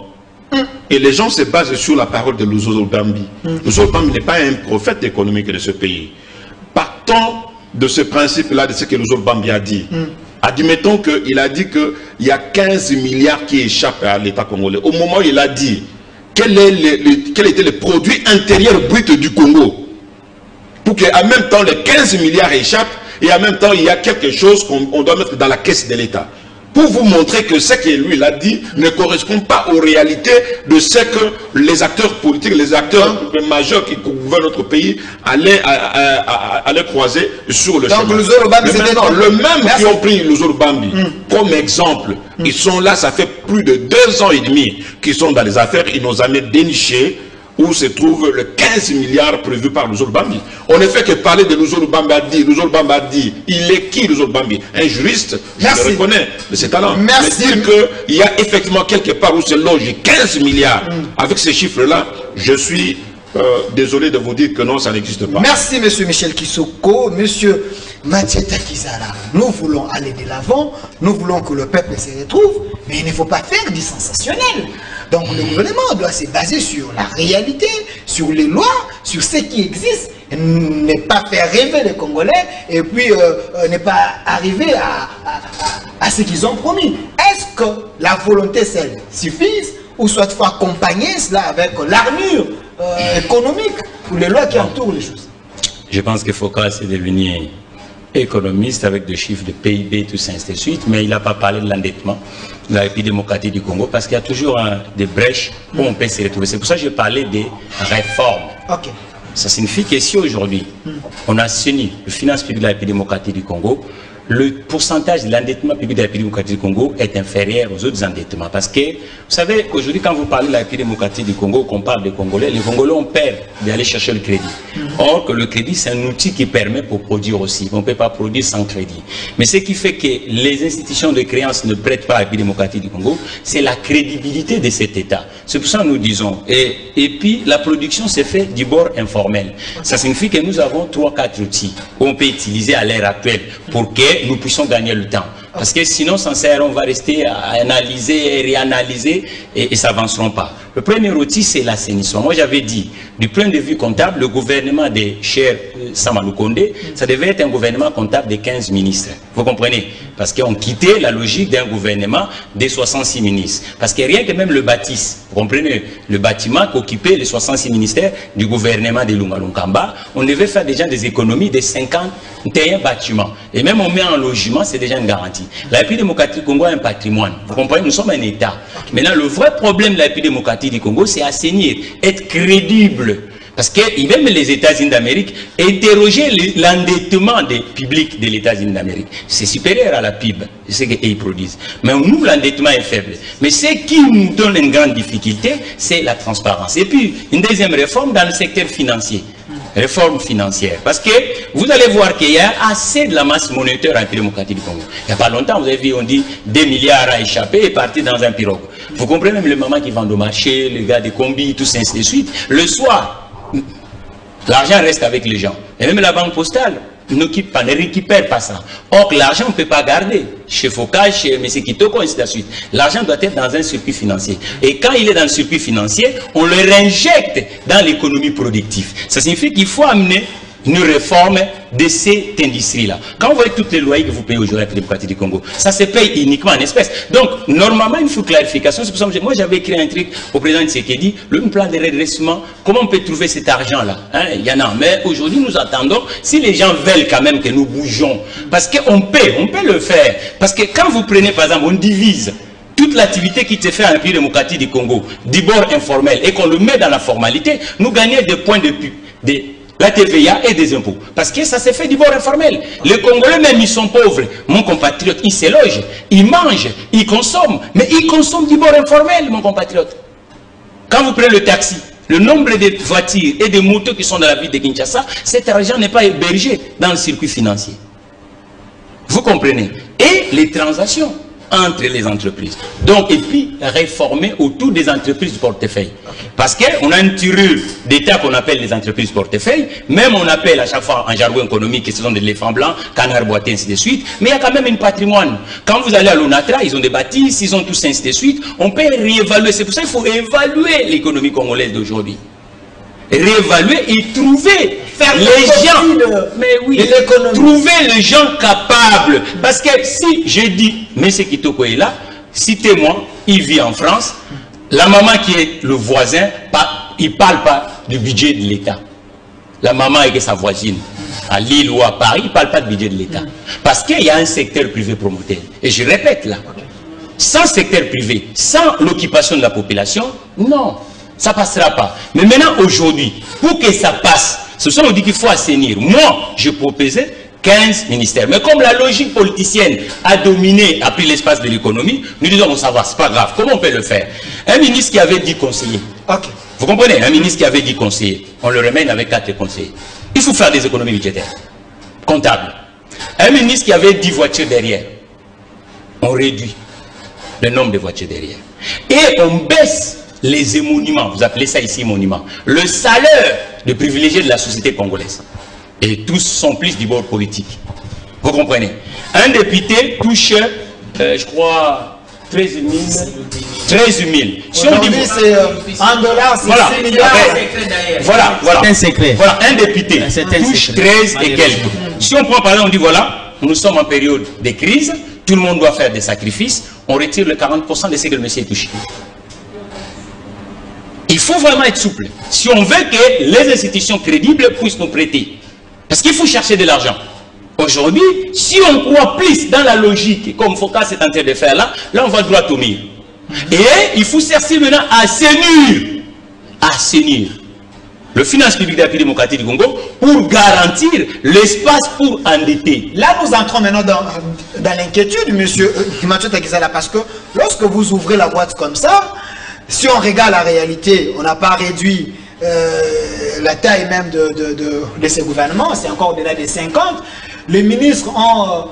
Et les gens se basent sur la parole de Louzo Lobambe. Louzo Lobambe n'est pas un prophète économique de ce pays. Partons de ce principe-là, de ce que Louzo Lobambe a dit. Admettons qu'il a dit qu'il y a 15 milliards qui échappent à l'État congolais. Au moment où il a dit quel était le produit intérieur brut du Congo, pour qu'en même temps les 15 milliards échappent et en même temps il y a quelque chose qu'on doit mettre dans la caisse de l'État. Pour vous montrer que ce que lui a dit ne correspond pas aux réalités de ce que les acteurs politiques, les acteurs majeurs qui gouvernent notre pays allaient croiser sur le chemin. Donc le même qui ont pris Louzo Lobambe comme exemple, ils sont là, ça fait plus de 2 ans et demi qu'ils sont dans les affaires, ils n'ont jamais déniché où se trouve le 15 milliards prévu par Luzolo Bambi. On ne fait que parler de Luzolo Bambi. Luzolo Bambi, il est qui Luzolo Bambi? Un juriste, je le reconnais de ses talents. Merci. Mais dire qu'il y a effectivement quelque part où se loge 15 milliards, avec ces chiffres-là, je suis désolé de vous dire que non, ça n'existe pas. Merci, monsieur Michel Kissoko, monsieur Matieta Kizala. Nous voulons aller de l'avant, nous voulons que le peuple se retrouve, mais il ne faut pas faire du sensationnel. Donc le gouvernement doit se baser sur la réalité, sur les lois, sur ce qui existe, et ne pas faire rêver les Congolais, et puis ne pas arriver à ce qu'ils ont promis. Est-ce que la volonté seule suffise, ou soit il faut accompagner cela avec l'armure économique ou les lois qui entourent les choses? Je pense qu'il faut quand c'est devenir économiste avec des chiffres de PIB, tout ça, ainsi de suite, mais il n'a pas parlé de l'endettement de la République démocratique du Congo, parce qu'il y a toujours des brèches où on peut se retrouver. C'est pour ça que je parlais des réformes. Okay. Ça signifie que si aujourd'hui, on a assaini le finance publique de la République démocratique du Congo, le pourcentage de l'endettement public de la République démocratique du Congo est inférieur aux autres endettements. Parce que, vous savez, aujourd'hui, quand vous parlez de la République démocratique du Congo, qu'on parle des Congolais, les Congolais ont peur d'aller chercher le crédit. Or, que le crédit, c'est un outil qui permet pour produire aussi. On ne peut pas produire sans crédit. Mais ce qui fait que les institutions de créance ne prêtent pas à la République démocratique du Congo, c'est la crédibilité de cet État. C'est pour ça que nous disons. Et puis, la production se fait du bord informel. Ça signifie que nous avons 3-4 outils qu'on peut utiliser à l'heure actuelle pour que nous puissions gagner le temps. Parce que sinon, sans ça, on va rester à analyser et réanalyser et ça n'avanceront pas. Le premier outil, c'est l'assainissement. Moi, j'avais dit, du point de vue comptable, le gouvernement des chers Samalou Kondé, ça devait être un gouvernement comptable de 15 ministres. Vous comprenez? Parce qu'on quittait la logique d'un gouvernement de 66 ministres. Parce que rien que même le bâtisse, vous comprenez, le bâtiment qu'occupaient les 66 ministères du gouvernement de Lunga Lunkamba, on devait faire déjà des économies de 51 bâtiments. Et même on met en logement, c'est déjà une garantie. La République démocratique du Congo a un patrimoine. Vous comprenez, nous sommes un État. Maintenant, le vrai problème de la République démocratique du Congo, c'est assainir, être crédible. Parce que même les États-Unis d'Amérique, interroger l'endettement des publics de l'États-Unis d'Amérique, c'est supérieur à la PIB, c'est ce qu'ils produisent. Mais nous, l'endettement est faible. Mais ce qui nous donne une grande difficulté, c'est la transparence. Et puis, une deuxième réforme dans le secteur financier. Réforme financière. Parce que vous allez voir qu'il y a assez de la masse monétaire en République démocratique du Congo. Il n'y a pas longtemps, vous avez vu, on dit 2 milliards à échapper et partir dans un pirogue. Vous comprenez, même les mamans qui vendent au marché, les gars des combis, tout ça, ainsi de suite. Le soir, l'argent reste avec les gens. Et même la banque postale ne récupère pas ça. Or, l'argent, on ne peut pas garder. Chez Focage, chez M. Kitoko, ainsi de suite. L'argent doit être dans un circuit financier. Et quand il est dans le circuit financier, on le réinjecte dans l'économie productive. Ça signifie qu'il faut amener une réforme de cette industrie-là. Quand vous voyez toutes les loyers que vous payez aujourd'hui à la République démocratique du Congo, ça se paye uniquement en espèces. Donc, normalement, il faut clarification. C'est pour ça que moi, j'avais écrit un truc au président de Tshisekedi, le plan de redressement, comment on peut trouver cet argent-là, hein? Il y en a. Mais aujourd'hui, nous attendons, si les gens veulent quand même que nous bougeons, parce qu'on peut le faire. Parce que quand vous prenez, par exemple, on divise toute l'activité qui se fait en République démocratique du Congo, du bord informel, et qu'on le met dans la formalité, nous gagnons des points de la TVA et des impôts. Parce que ça s'est fait du bord informel. Les Congolais même, ils sont pauvres. Mon compatriote, il se loge, il mange, il consomme. Mais il consomme du bord informel, mon compatriote. Quand vous prenez le taxi, le nombre de voitures et de motos qui sont dans la ville de Kinshasa, cet argent n'est pas hébergé dans le circuit financier. Vous comprenez? Et les transactions entre les entreprises. Donc, et puis, réformer autour des entreprises du portefeuille. Parce qu'on a une tirure d'État qu'on appelle les entreprises portefeuille, même on appelle à chaque fois en jargon économique, ce sont des éléphants blancs, canards boités, ainsi de suite, mais il y a quand même un patrimoine. Quand vous allez à l'ONATRA, ils ont des bâtisses, ils ont tout ça, ainsi de suite, on peut réévaluer. C'est pour ça qu'il faut évaluer l'économie congolaise d'aujourd'hui. Réévaluer et trouver les gens, mais oui, trouver les gens capables. Parce que si je dis, M. Kitoko est là, citez-moi, il vit en France, la maman qui est le voisin, il ne parle pas du budget de l'État. La maman est sa voisine, à Lille ou à Paris, il ne parle pas du budget de l'État. Parce qu'il y a un secteur privé promoteur. Et je répète là, sans secteur privé, sans l'occupation de la population, non. Ça ne passera pas. Mais maintenant, aujourd'hui, pour que ça passe, ce sont on dit qu'il faut assainir. Moi, je proposais 15 ministères. Mais comme la logique politicienne a dominé, a pris l'espace de l'économie, nous disons, bon, ça va, c'est pas grave. Comment on peut le faire? Un ministre qui avait 10 conseillers. Vous comprenez? Un ministre qui avait 10 conseillers, on le remène avec 4 conseillers. Il faut faire des économies budgétaires, comptables. Un ministre qui avait 10 voitures derrière, on réduit le nombre de voitures derrière. Et on baisse les émoluments, vous appelez ça ici émolument, le salaire de privilégiés de la société congolaise. Et tous sont plus du bord politique. Vous comprenez? Un député touche, je crois, 13 000. 13 000. Si on dit, c'est $1, c'est voilà, 6 milliards. Voilà. C'est un secret. Voilà, un député touche 13 et quelques. Si on prend par là, on dit voilà, nous sommes en période de crise, tout le monde doit faire des sacrifices, on retire le 40% de ce que le monsieur touche. Il faut vraiment être souple. Si on veut que les institutions crédibles puissent nous prêter. Parce qu'il faut chercher de l'argent. Aujourd'hui, si on croit plus dans la logique, comme Focas est en train de faire là, on va droit au mur. Et il faut chercher maintenant à assainir le finance publique de la République démocratique du Congo pour garantir l'espace pour endetter. Là, nous entrons maintenant dans l'inquiétude, monsieur Mathieu Takizala, parce que lorsque vous ouvrez la boîte comme ça, si on regarde la réalité, on n'a pas réduit la taille même de ces gouvernements, c'est encore au-delà des 50. Les ministres ont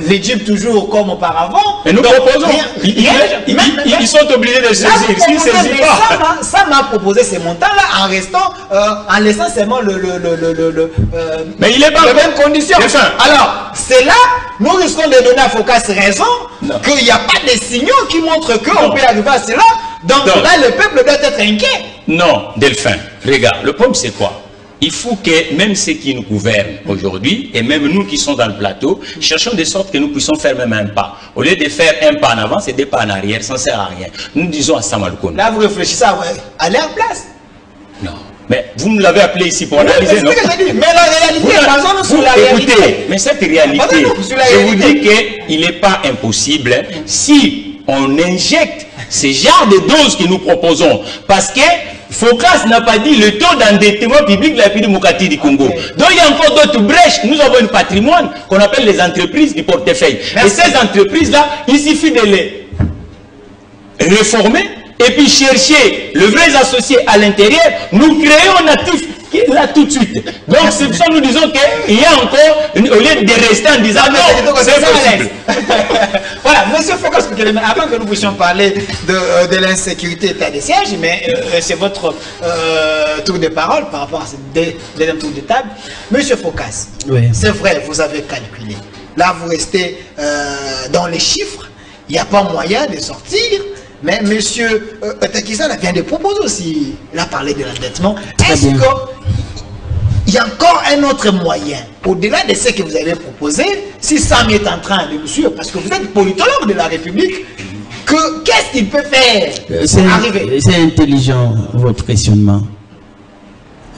l'Égypte toujours comme auparavant. Et nous proposons. Ils sont obligés de saisir. Ça m'a proposé ces montants-là en laissant seulement mais il n'est pas les mêmes conditions. Alors, c'est là, nous risquons de donner à Focas raison qu'il n'y a pas de signaux qui montrent qu'on peut arriver à cela. Donc là, le peuple doit être inquiet. Non, Delphin, regarde, le problème c'est quoi? Il faut que même ceux qui nous gouvernent aujourd'hui, et même nous qui sommes dans le plateau, cherchons de sorte que nous puissions faire même un pas. Au lieu de faire un pas en avant, c'est 2 pas en arrière, ça ne sert à rien. Nous disons à Samalkoun. Là, vous réfléchissez à aller en place. Non. Mais vous nous l'avez appelé ici pour analyser, non? Mais la réalité, basons-nous sur la réalité. Écoutez, mais cette réalité, je vous dis qu'il n'est pas impossible si on injecte ce genre de doses que nous proposons. Parce que Focas n'a pas dit le taux d'endettement public de la République démocratique du Congo. Donc il y a encore d'autres brèches. Nous avons un patrimoine qu'on appelle les entreprises du portefeuille. Et ces entreprises-là, il suffit de les réformer et puis chercher le vrai associé à l'intérieur. Nous créons un actif qui est là tout de suite. Donc c'est pour ça que nous disons qu'il y a encore, au lieu de rester en disant non, c'est possible. Voilà, monsieur Focas, avant que nous puissions parler de l'insécurité état de siège, mais c'est votre tour de parole par rapport à ce deuxième tour de table. Monsieur Focas, oui. C'est vrai, vous avez calculé. Là, vous restez dans les chiffres. Il n'y a pas moyen de sortir. Mais monsieur Takizala vient de proposer aussi, il a parlé de l'endettement. Est-ce qu'il y a encore un autre moyen, au-delà de ce que vous avez proposé, si Sam est en train de nous suivre, parce que vous êtes politologue de la République, qu'est-ce qu'il peut faire pour arriver? C'est intelligent, votre questionnement.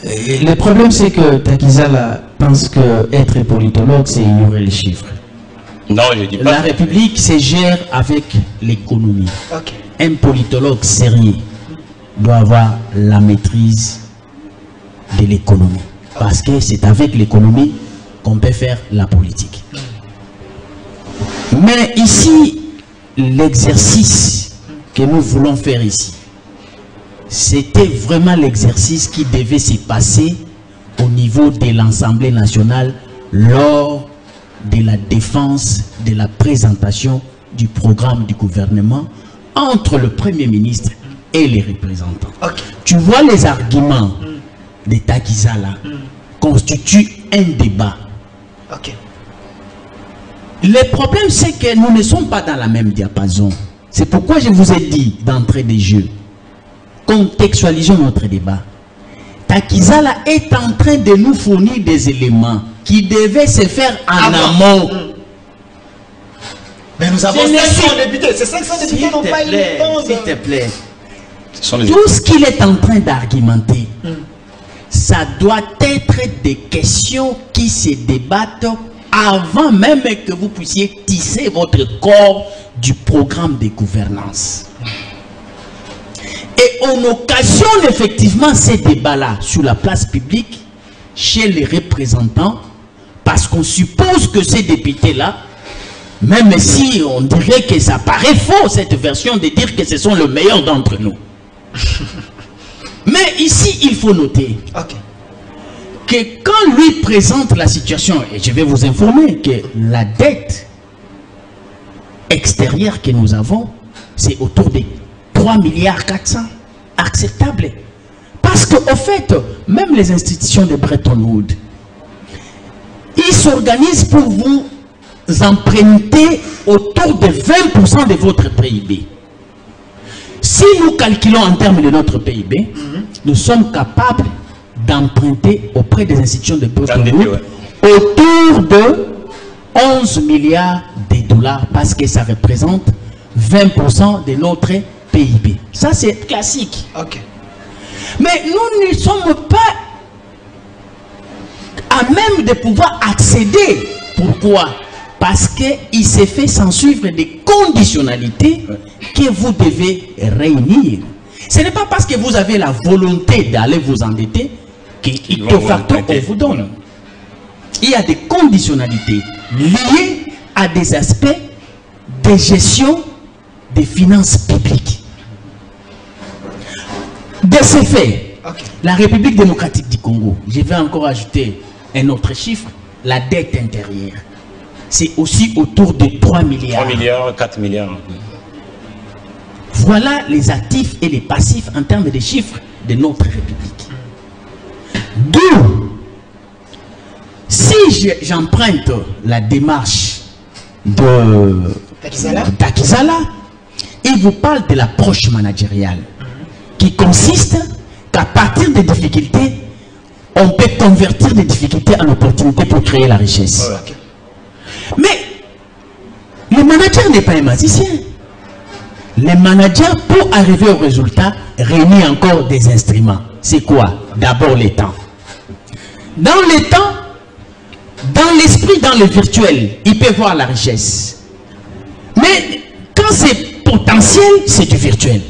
Le problème, c'est que Takizala pense qu'être politologue, c'est ignorer les chiffres. Non, je dis pas. La République se gère avec l'économie. Okay. Un politologue sérieux doit avoir la maîtrise de l'économie. Parce que c'est avec l'économie qu'on peut faire la politique. Mais ici, l'exercice que nous voulons faire ici, c'était vraiment l'exercice qui devait se passer au niveau de l'Assemblée nationale lors de la défense, de la présentation du programme du gouvernement entre le Premier ministre et les représentants. Okay. Tu vois, les arguments de Takizala constituent un débat. Okay. Le problème, c'est que nous ne sommes pas dans la même diapason. C'est pourquoi je vous ai dit d'entrée des jeux, contextualisons notre débat. Takizala est en train de nous fournir des éléments qui devaient se faire en amont. Mais nous avons 500 députés. Ces 500 députés n'ont pas eu le temps. S'il te plaît. Tout ce qu'il est en train d'argumenter, ça doit être des questions qui se débattent avant même que vous puissiez tisser votre corps du programme de gouvernance. Et on occasionne effectivement ces débats-là sur la place publique, chez les représentants, parce qu'on suppose que ces députés-là, même si on dirait que ça paraît faux, cette version de dire que ce sont les meilleurs d'entre nous. Mais ici, il faut noter que quand lui présente la situation, et je vais vous informer que la dette extérieure que nous avons, c'est autour de 3 milliards 400. Acceptable. Parce qu'au fait, même les institutions de Bretton Woods, ils s'organisent pour vous emprunter autour de 20% de votre PIB. Si nous calculons en termes de notre PIB, nous sommes capables d'emprunter auprès des institutions de Bretton Woods autour de 11 milliards de dollars parce que ça représente 20% de notre PIB. Ça, c'est classique. Mais nous ne sommes pas à même de pouvoir accéder. Pourquoi? Parce qu'il s'est fait sans suivre des conditionnalités que vous devez réunir. Ce n'est pas parce que vous avez la volonté d'aller vous endetter qu'au facto on vous donne. Il y a des conditionnalités liées à des aspects de gestion des finances publiques. De ce fait, la République démocratique du Congo, je vais encore ajouter un autre chiffre, la dette intérieure, c'est aussi autour de 3 milliards. 3 milliards, 4 milliards. Voilà les actifs et les passifs en termes de chiffres de notre République. D'où, si j'emprunte la démarche de Takizala, il vous parle de l'approche managériale qui consiste qu'à partir des difficultés, on peut convertir des difficultés en opportunités pour créer la richesse. Mais le manager n'est pas un magicien. Le manager, pour arriver au résultat, réunit encore des instruments. C'est quoi? D'abord les temps. Dans les temps, dans l'esprit, dans le virtuel, il peut voir la richesse. Mais quand c'est potentiel, c'est du virtuel.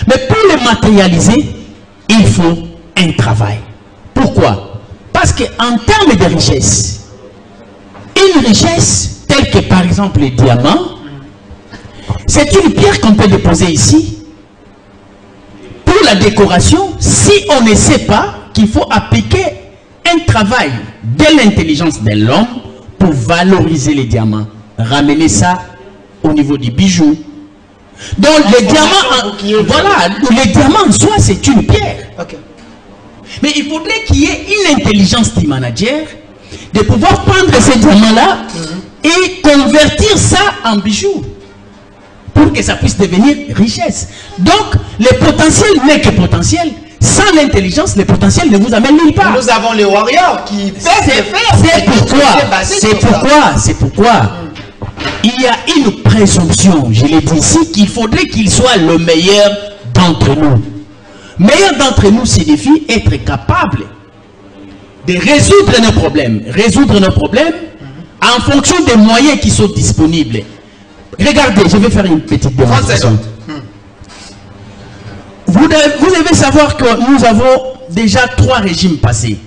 Mais pour le matérialiser, il faut un travail. Pourquoi? Parce qu'en termes de richesse, une richesse telle que par exemple les diamants, c'est une pierre qu'on peut déposer ici. Pour la décoration, si on ne sait pas qu'il faut appliquer un travail de l'intelligence de l'homme pour valoriser les diamants, ramener ça au niveau du bijou. Donc les diamants, voilà, les diamants en soi c'est une pierre. Mais il faudrait qu'il y ait une intelligence du manager de pouvoir prendre ces diamants-là et convertir ça en bijoux pour que ça puisse devenir richesse. Donc le potentiel n'est que potentiel. Sans l'intelligence, le potentiel ne vous amène nulle part. Nous avons les warriors qui peuvent faire. C'est pourquoi il y a une présomption, je l'ai dit ici, qu'il faudrait qu'il soit le meilleur d'entre nous. Meilleur d'entre nous signifie être capable de résoudre nos problèmes. Résoudre nos problèmes en fonction des moyens qui sont disponibles. Regardez, je vais faire une petite démonstration. Vous devez savoir que nous avons déjà 3 régimes passés.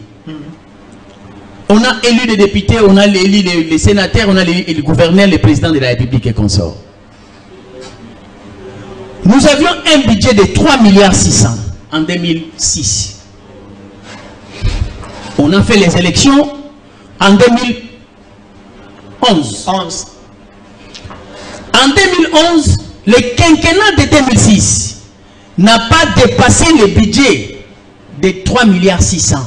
On a élu les députés, on a élu les sénateurs, on a élu le gouverneur, le président de la République et consorts. Nous avions un budget de 3 milliards 600 en 2006. On a fait les élections en 2011. En 2011, le quinquennat de 2006 n'a pas dépassé le budget de 3 milliards 600.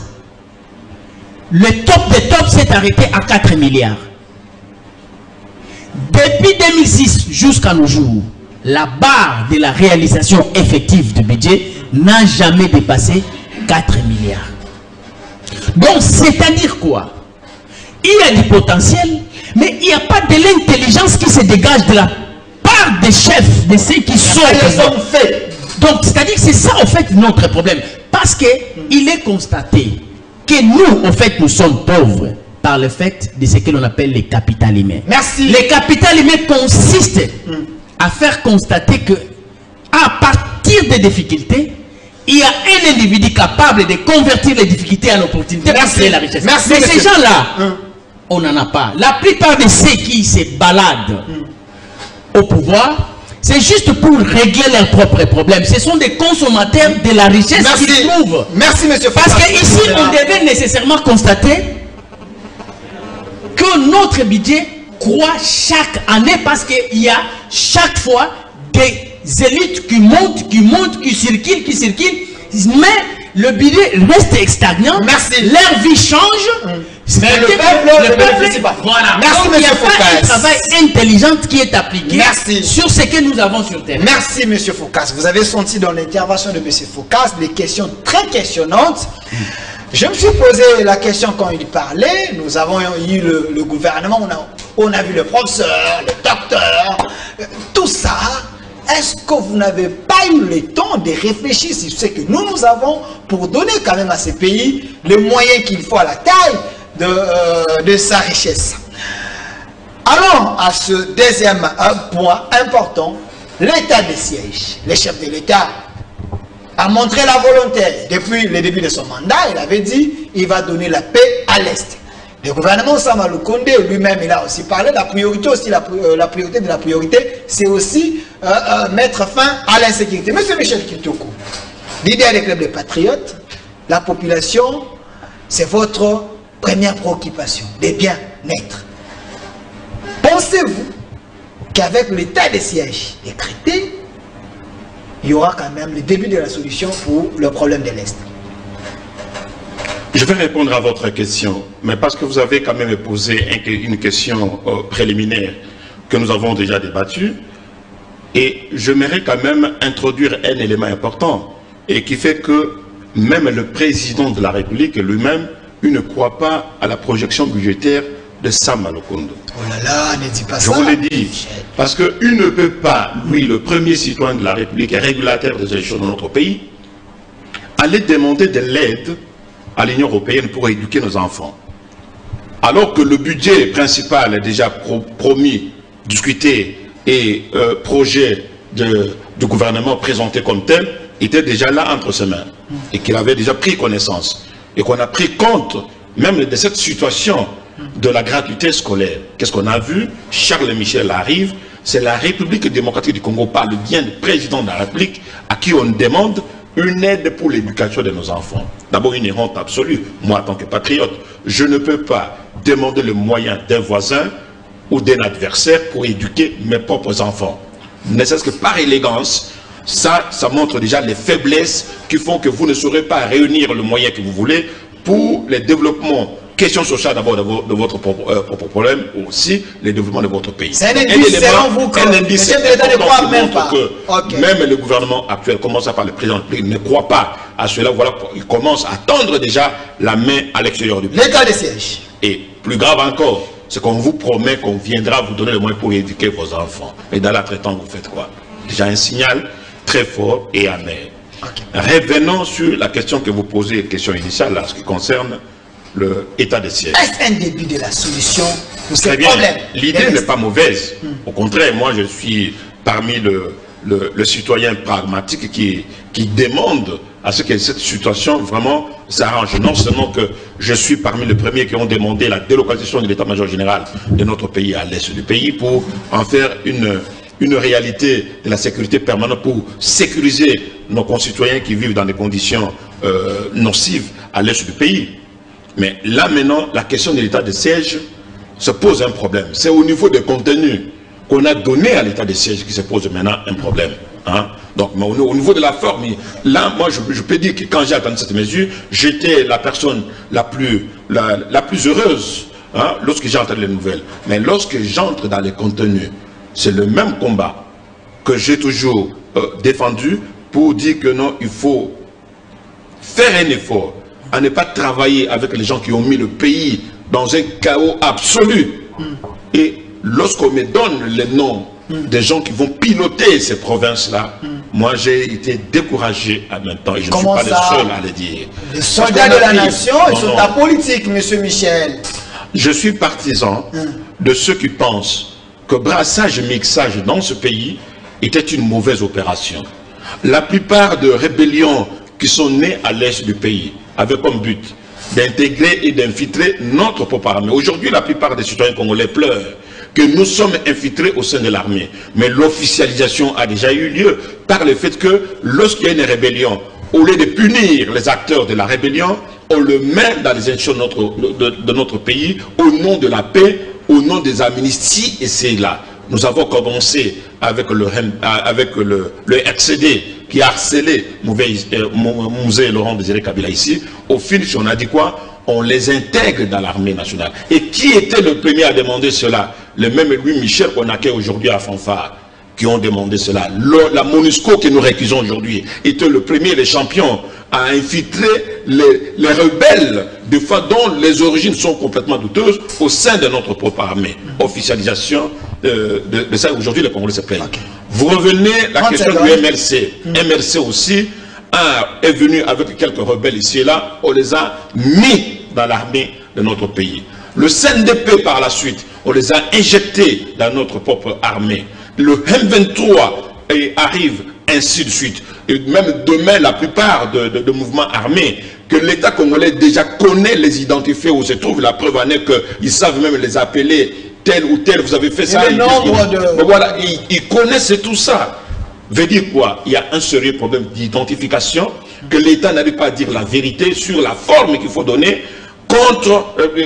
Le top de top s'est arrêté à 4 milliards. Depuis 2006 jusqu'à nos jours, la barre de la réalisation effective du budget n'a jamais dépassé 4 milliards. Donc, c'est-à-dire quoi? Il y a du potentiel, mais il n'y a pas de l'intelligence qui se dégage de la part des chefs, de ceux qui sont faits. Donc, c'est-à-dire que c'est ça, en fait, notre problème. Parce qu'il est constaté que nous, en fait, nous sommes pauvres par le fait de ce que l'on appelle les capital humains. Merci. Les capital humains consistent à faire constater que, à partir des difficultés, il y a un individu capable de convertir les difficultés en opportunités pour créer la richesse. Merci, mais monsieur. ces gens-là, on n'en a pas. La plupart de ceux qui se baladent au pouvoir, c'est juste pour régler leurs propres problèmes. Ce sont des consommateurs de la richesse qu'ils trouvent. Merci, monsieur Parce qu'ici, on devait nécessairement constater que notre budget croît chaque année parce qu'il y a chaque fois des élites qui montent, qui circulent, mais le budget reste stagnant. Merci. Leur vie change. Mais le peuple, voilà. Merci, donc, il n'y a monsieur pas un Foucasse. travail intelligent qui est appliqué sur ce que nous avons sur terre. Merci, monsieur Foucasse. Vous avez senti dans l'intervention de monsieur Foucasse des questions très questionnantes. Je me suis posé la question quand il parlait. Nous avons eu le gouvernement, on a vu le professeur, le docteur, tout ça. Est-ce que vous n'avez pas eu le temps de réfléchir sur ce que nous avons pour donner quand même à ces pays les moyens qu'il faut à la taille de sa richesse? Allons à ce deuxième point important, l'état de siège. Le chef de l'État a montré la volonté. Depuis le début de son mandat, il avait dit qu'il va donner la paix à l'Est. Le gouvernement Sama Lukonde lui-même, il a aussi parlé, la priorité de la priorité, c'est aussi mettre fin à l'insécurité. Monsieur Michel Kitoko, leader des clubs des patriotes, la population, c'est votre première préoccupation, de bien-être. Pensez-vous qu'avec l'état de siège décrété, il y aura quand même le début de la solution pour le problème de l'Est? Je vais répondre à votre question, mais parce que vous avez quand même posé une question préliminaire que nous avons déjà débattue, et j'aimerais quand même introduire un élément important, et qui fait que même le président de la République lui-même, il ne croit pas à la projection budgétaire de Sama Lukonde. Oh là là, ne dis pas ça. Je vous l'ai dit, parce qu'il ne peut pas, lui, le premier citoyen de la République et régulateur des élections de notre pays, aller demander de l'aide à l'Union européenne pour éduquer nos enfants. Alors que le budget principal est déjà promis, discuté et projet du gouvernement présenté comme tel était déjà là entre ses mains et qu'il avait déjà pris connaissance et qu'on a pris compte même de cette situation de la gratuité scolaire. Qu'est-ce qu'on a vu? Charles Michel arrive, c'est la République démocratique du Congo, parle bien du président de la République à qui on demande une aide pour l'éducation de nos enfants. D'abord une honte absolue. Moi, en tant que patriote, je ne peux pas demander le moyen d'un voisin ou d'un adversaire pour éduquer mes propres enfants. Ne serait-ce que par élégance, ça montre déjà les faiblesses qui font que vous ne saurez pas réunir le moyen que vous voulez pour le développement, question sociale d'abord de votre propre problème, ou aussi le développement de votre pays. C'est un indice, selon vous, que le chef de l'État ne croit même pas. Même le gouvernement actuel, commencé par le président de la République, ne croit pas à cela. Voilà, il commence à tendre déjà la main à l'extérieur du pays. L'état de siège. Et plus grave encore, c'est qu'on vous promet qu'on viendra vous donner le moyen pour éduquer vos enfants. Et dans l'entretemps, vous faites quoi? Déjà un signal très fort et amer. Revenons sur la question que vous posez, question initiale, là, ce qui concerne l'état de siège. Est-ce un début de la solution pour ces Très bien. problèmes? L'idée n'est pas mauvaise. Au contraire, moi je suis parmi le citoyen pragmatique qui demande à ce que cette situation vraiment s'arrange. Non seulement que je suis parmi les premiers qui ont demandé la délocalisation de l'état-major général de notre pays à l'est du pays pour en faire une réalité de la sécurité permanente pour sécuriser nos concitoyens qui vivent dans des conditions nocives à l'est du pays. Mais là maintenant, la question de l'état de siège se pose un problème. C'est au niveau des contenus qu'on a donné à l'état de siège qui se pose maintenant un problème. Hein? Donc, mais au niveau de la forme, là, moi, je peux dire que quand j'ai attendu cette mesure, j'étais la personne la plus heureuse hein, lorsque j'ai entendu les nouvelles. Mais lorsque j'entre dans les contenus, c'est le même combat que j'ai toujours défendu pour dire que non, il faut faire un effort à ne pas travailler avec les gens qui ont mis le pays dans un chaos absolu. Et lorsqu'on me donne les noms des gens qui vont piloter ces provinces-là, moi j'ai été découragé en même temps et je ne suis pas le seul à le dire. Les soldats de la nation, ils sont apolitiques, monsieur Michel. Je suis partisan de ceux qui pensent que brassage et mixage dans ce pays était une mauvaise opération. La plupart de rébellions qui sont nées à l'est du pays avaient comme but d'intégrer et d'infiltrer notre propre armée. Aujourd'hui, la plupart des citoyens congolais pleurent que nous sommes infiltrés au sein de l'armée. Mais l'officialisation a déjà eu lieu par le fait que lorsqu'il y a une rébellion, au lieu de punir les acteurs de la rébellion, on le met dans les institutions de notre pays au nom de la paix, au nom des amnisties, et c'est là. Nous avons commencé avec le RCD qui a harcelé Mouzé Laurent Désiré Kabila ici. Au finish, on a dit quoi? On les intègre dans l'armée nationale. Et qui était le premier à demander cela? Le même Louis Michel qu'on accueille aujourd'hui à Fanfare, qui ont demandé cela. La MONUSCO que nous récusons aujourd'hui était le premier, les champions, à infiltrer les rebelles, de fois dont les origines sont complètement douteuses, au sein de notre propre armée. Officialisation de ça, aujourd'hui les Congolais se plaignent. Okay. Vous revenez à la question du MLC. MLC aussi est venu avec quelques rebelles ici et là, on les a mis dans l'armée de notre pays. Le CNDP par la suite, on les a injectés dans notre propre armée. Le M23 arrive ainsi de suite. Et même demain, la plupart de mouvements armés, que l'État congolais déjà connaît, les identifier où se trouvent. La preuve en est qu'ils savent même les appeler tel ou tel, vous avez fait ça. Voilà, ils connaissent tout ça. Veut dire quoi? Il y a un sérieux problème d'identification, que l'État n'arrive pas à dire la vérité sur la forme qu'il faut donner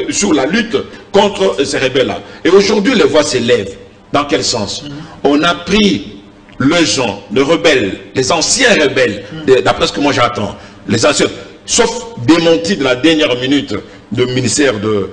sur la lutte contre ces rebelles-là. Et aujourd'hui, les voix s'élèvent. Dans quel sens? On a pris les gens, les rebelles, les anciens rebelles, d'après ce que moi j'attends, les anciens, sauf démenti de la dernière minute du ministère de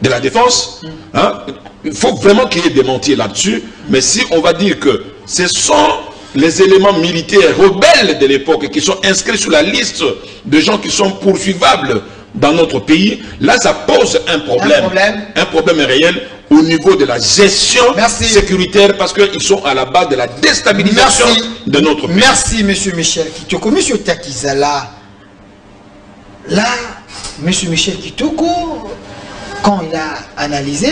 la Défense, hein, il faut vraiment qu'il y ait démenti là-dessus, mais si on va dire que ce sont les éléments militaires rebelles de l'époque qui sont inscrits sur la liste de gens qui sont poursuivables dans notre pays, là ça pose un problème réel au niveau de la gestion sécuritaire, parce qu'ils sont à la base de la déstabilisation de notre pays. Merci, monsieur Michel Kitoko. Monsieur Takizala, là, monsieur Michel Kitoko, quand il a analysé,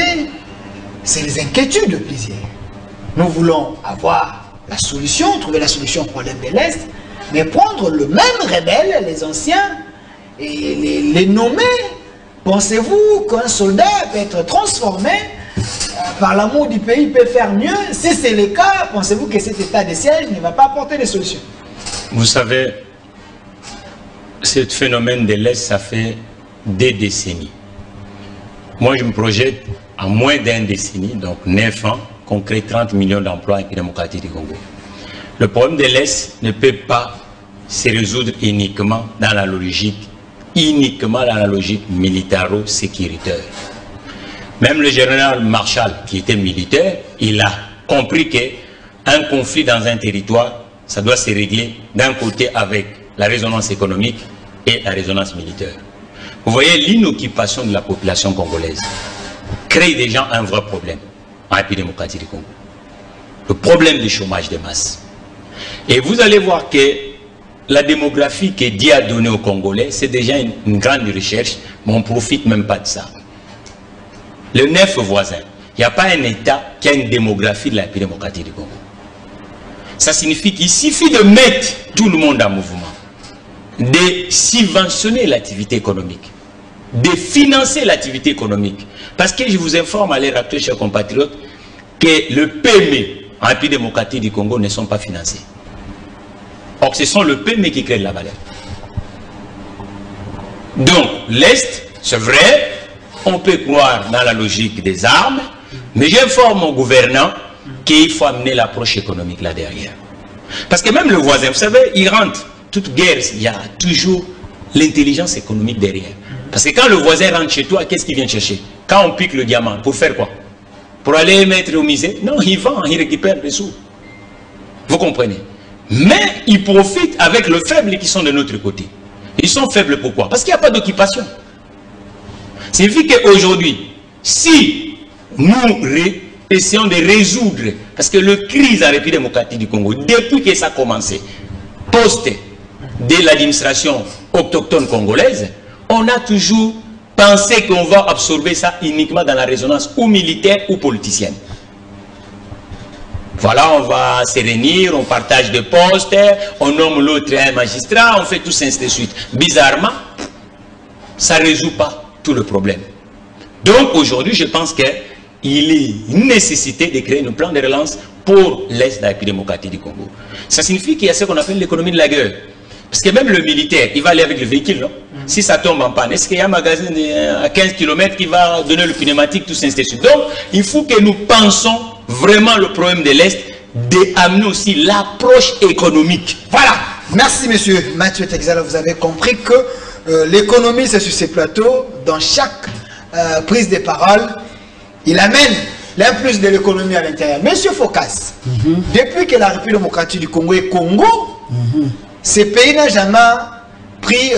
c'est les inquiétudes de plaisir. Nous voulons avoir la solution, trouver la solution au problème de l'Est, mais prendre le même rebelle, les anciens, et les nommer. Pensez-vous qu'un soldat peut être transformé par l'amour du pays, peut faire mieux? Si c'est le cas, pensez-vous que cet état de siège ne va pas apporter des solutions? Vous savez, ce phénomène de l'Est, ça fait des décennies. Moi, je me projette en moins d'une décennie, donc 9 ans, qu'on crée 30 millions d'emplois en démocratie du Congo. Le problème de l'Est ne peut pas se résoudre uniquement dans la logique militaro-sécuritaire. Même le général Marshall, qui était militaire, il a compris qu'un conflit dans un territoire, ça doit se régler d'un côté avec la résonance économique et la résonance militaire. Vous voyez, l'inoccupation de la population congolaise crée déjà un vrai problème en République démocratique du Congo. Le problème du chômage de masse. Et vous allez voir que la démographie que Dieu a donnée aux Congolais, c'est déjà une grande recherche, mais on ne profite même pas de ça. Le 9 voisin, il n'y a pas un État qui a une démographie de la République démocratique du Congo. Ça signifie qu'il suffit de mettre tout le monde en mouvement, de subventionner l'activité économique, de financer l'activité économique. Parce que je vous informe à l'heure actuelle, chers compatriotes, que le PME en République démocratique du Congo ne sont pas financés. Or, ce sont le PME qui crée de la valeur. Donc, l'Est, c'est vrai, on peut croire dans la logique des armes, mais j'informe mon gouvernant qu'il faut amener l'approche économique là derrière. Parce que même le voisin, vous savez, il rentre, toute guerre, il y a toujours l'intelligence économique derrière. Parce que quand le voisin rentre chez toi, qu'est-ce qu'il vient chercher? Quand on pique le diamant, pour faire quoi? Pour aller mettre au musée? Non, il vend, il récupère des sous. Vous comprenez? Mais ils profitent avec le faible qui sont de notre côté. Ils sont faibles pourquoi? Parce qu'il n'y a pas d'occupation. Ça signifie qu'aujourd'hui, si nous essayons de résoudre, parce que le crise en République démocratique du Congo, depuis que ça a commencé, post de l'administration autochtone congolaise, on a toujours pensé qu'on va absorber ça uniquement dans la résonance ou militaire ou politicienne. Voilà, on va se réunir, on partage des postes, on nomme l'autre un magistrat, on fait tout ça ainsi de suite. Bizarrement, ça ne résout pas tout le problème. Donc aujourd'hui, je pense qu'il est une nécessité de créer un plan de relance pour l'Est de la République démocratique du Congo. Ça signifie qu'il y a ce qu'on appelle l'économie de la guerre. Parce que même le militaire, il va aller avec le véhicule, non? Si ça tombe en panne, est-ce qu'il y a un magasin à 15 km qui va donner le pneumatique, tout ça, ainsi de suite. Donc, il faut que nous pensons vraiment le problème de l'Est, d'amener aussi l'approche économique. Voilà. Merci, monsieur Mathieu Texala. Vous avez compris que l'économie, c'est sur ces plateaux. Dans chaque prise de parole, il amène l'impulse de l'économie à l'intérieur. Monsieur Focas, depuis que la République démocratique du Congo est Congo, ce pays n'a jamais pris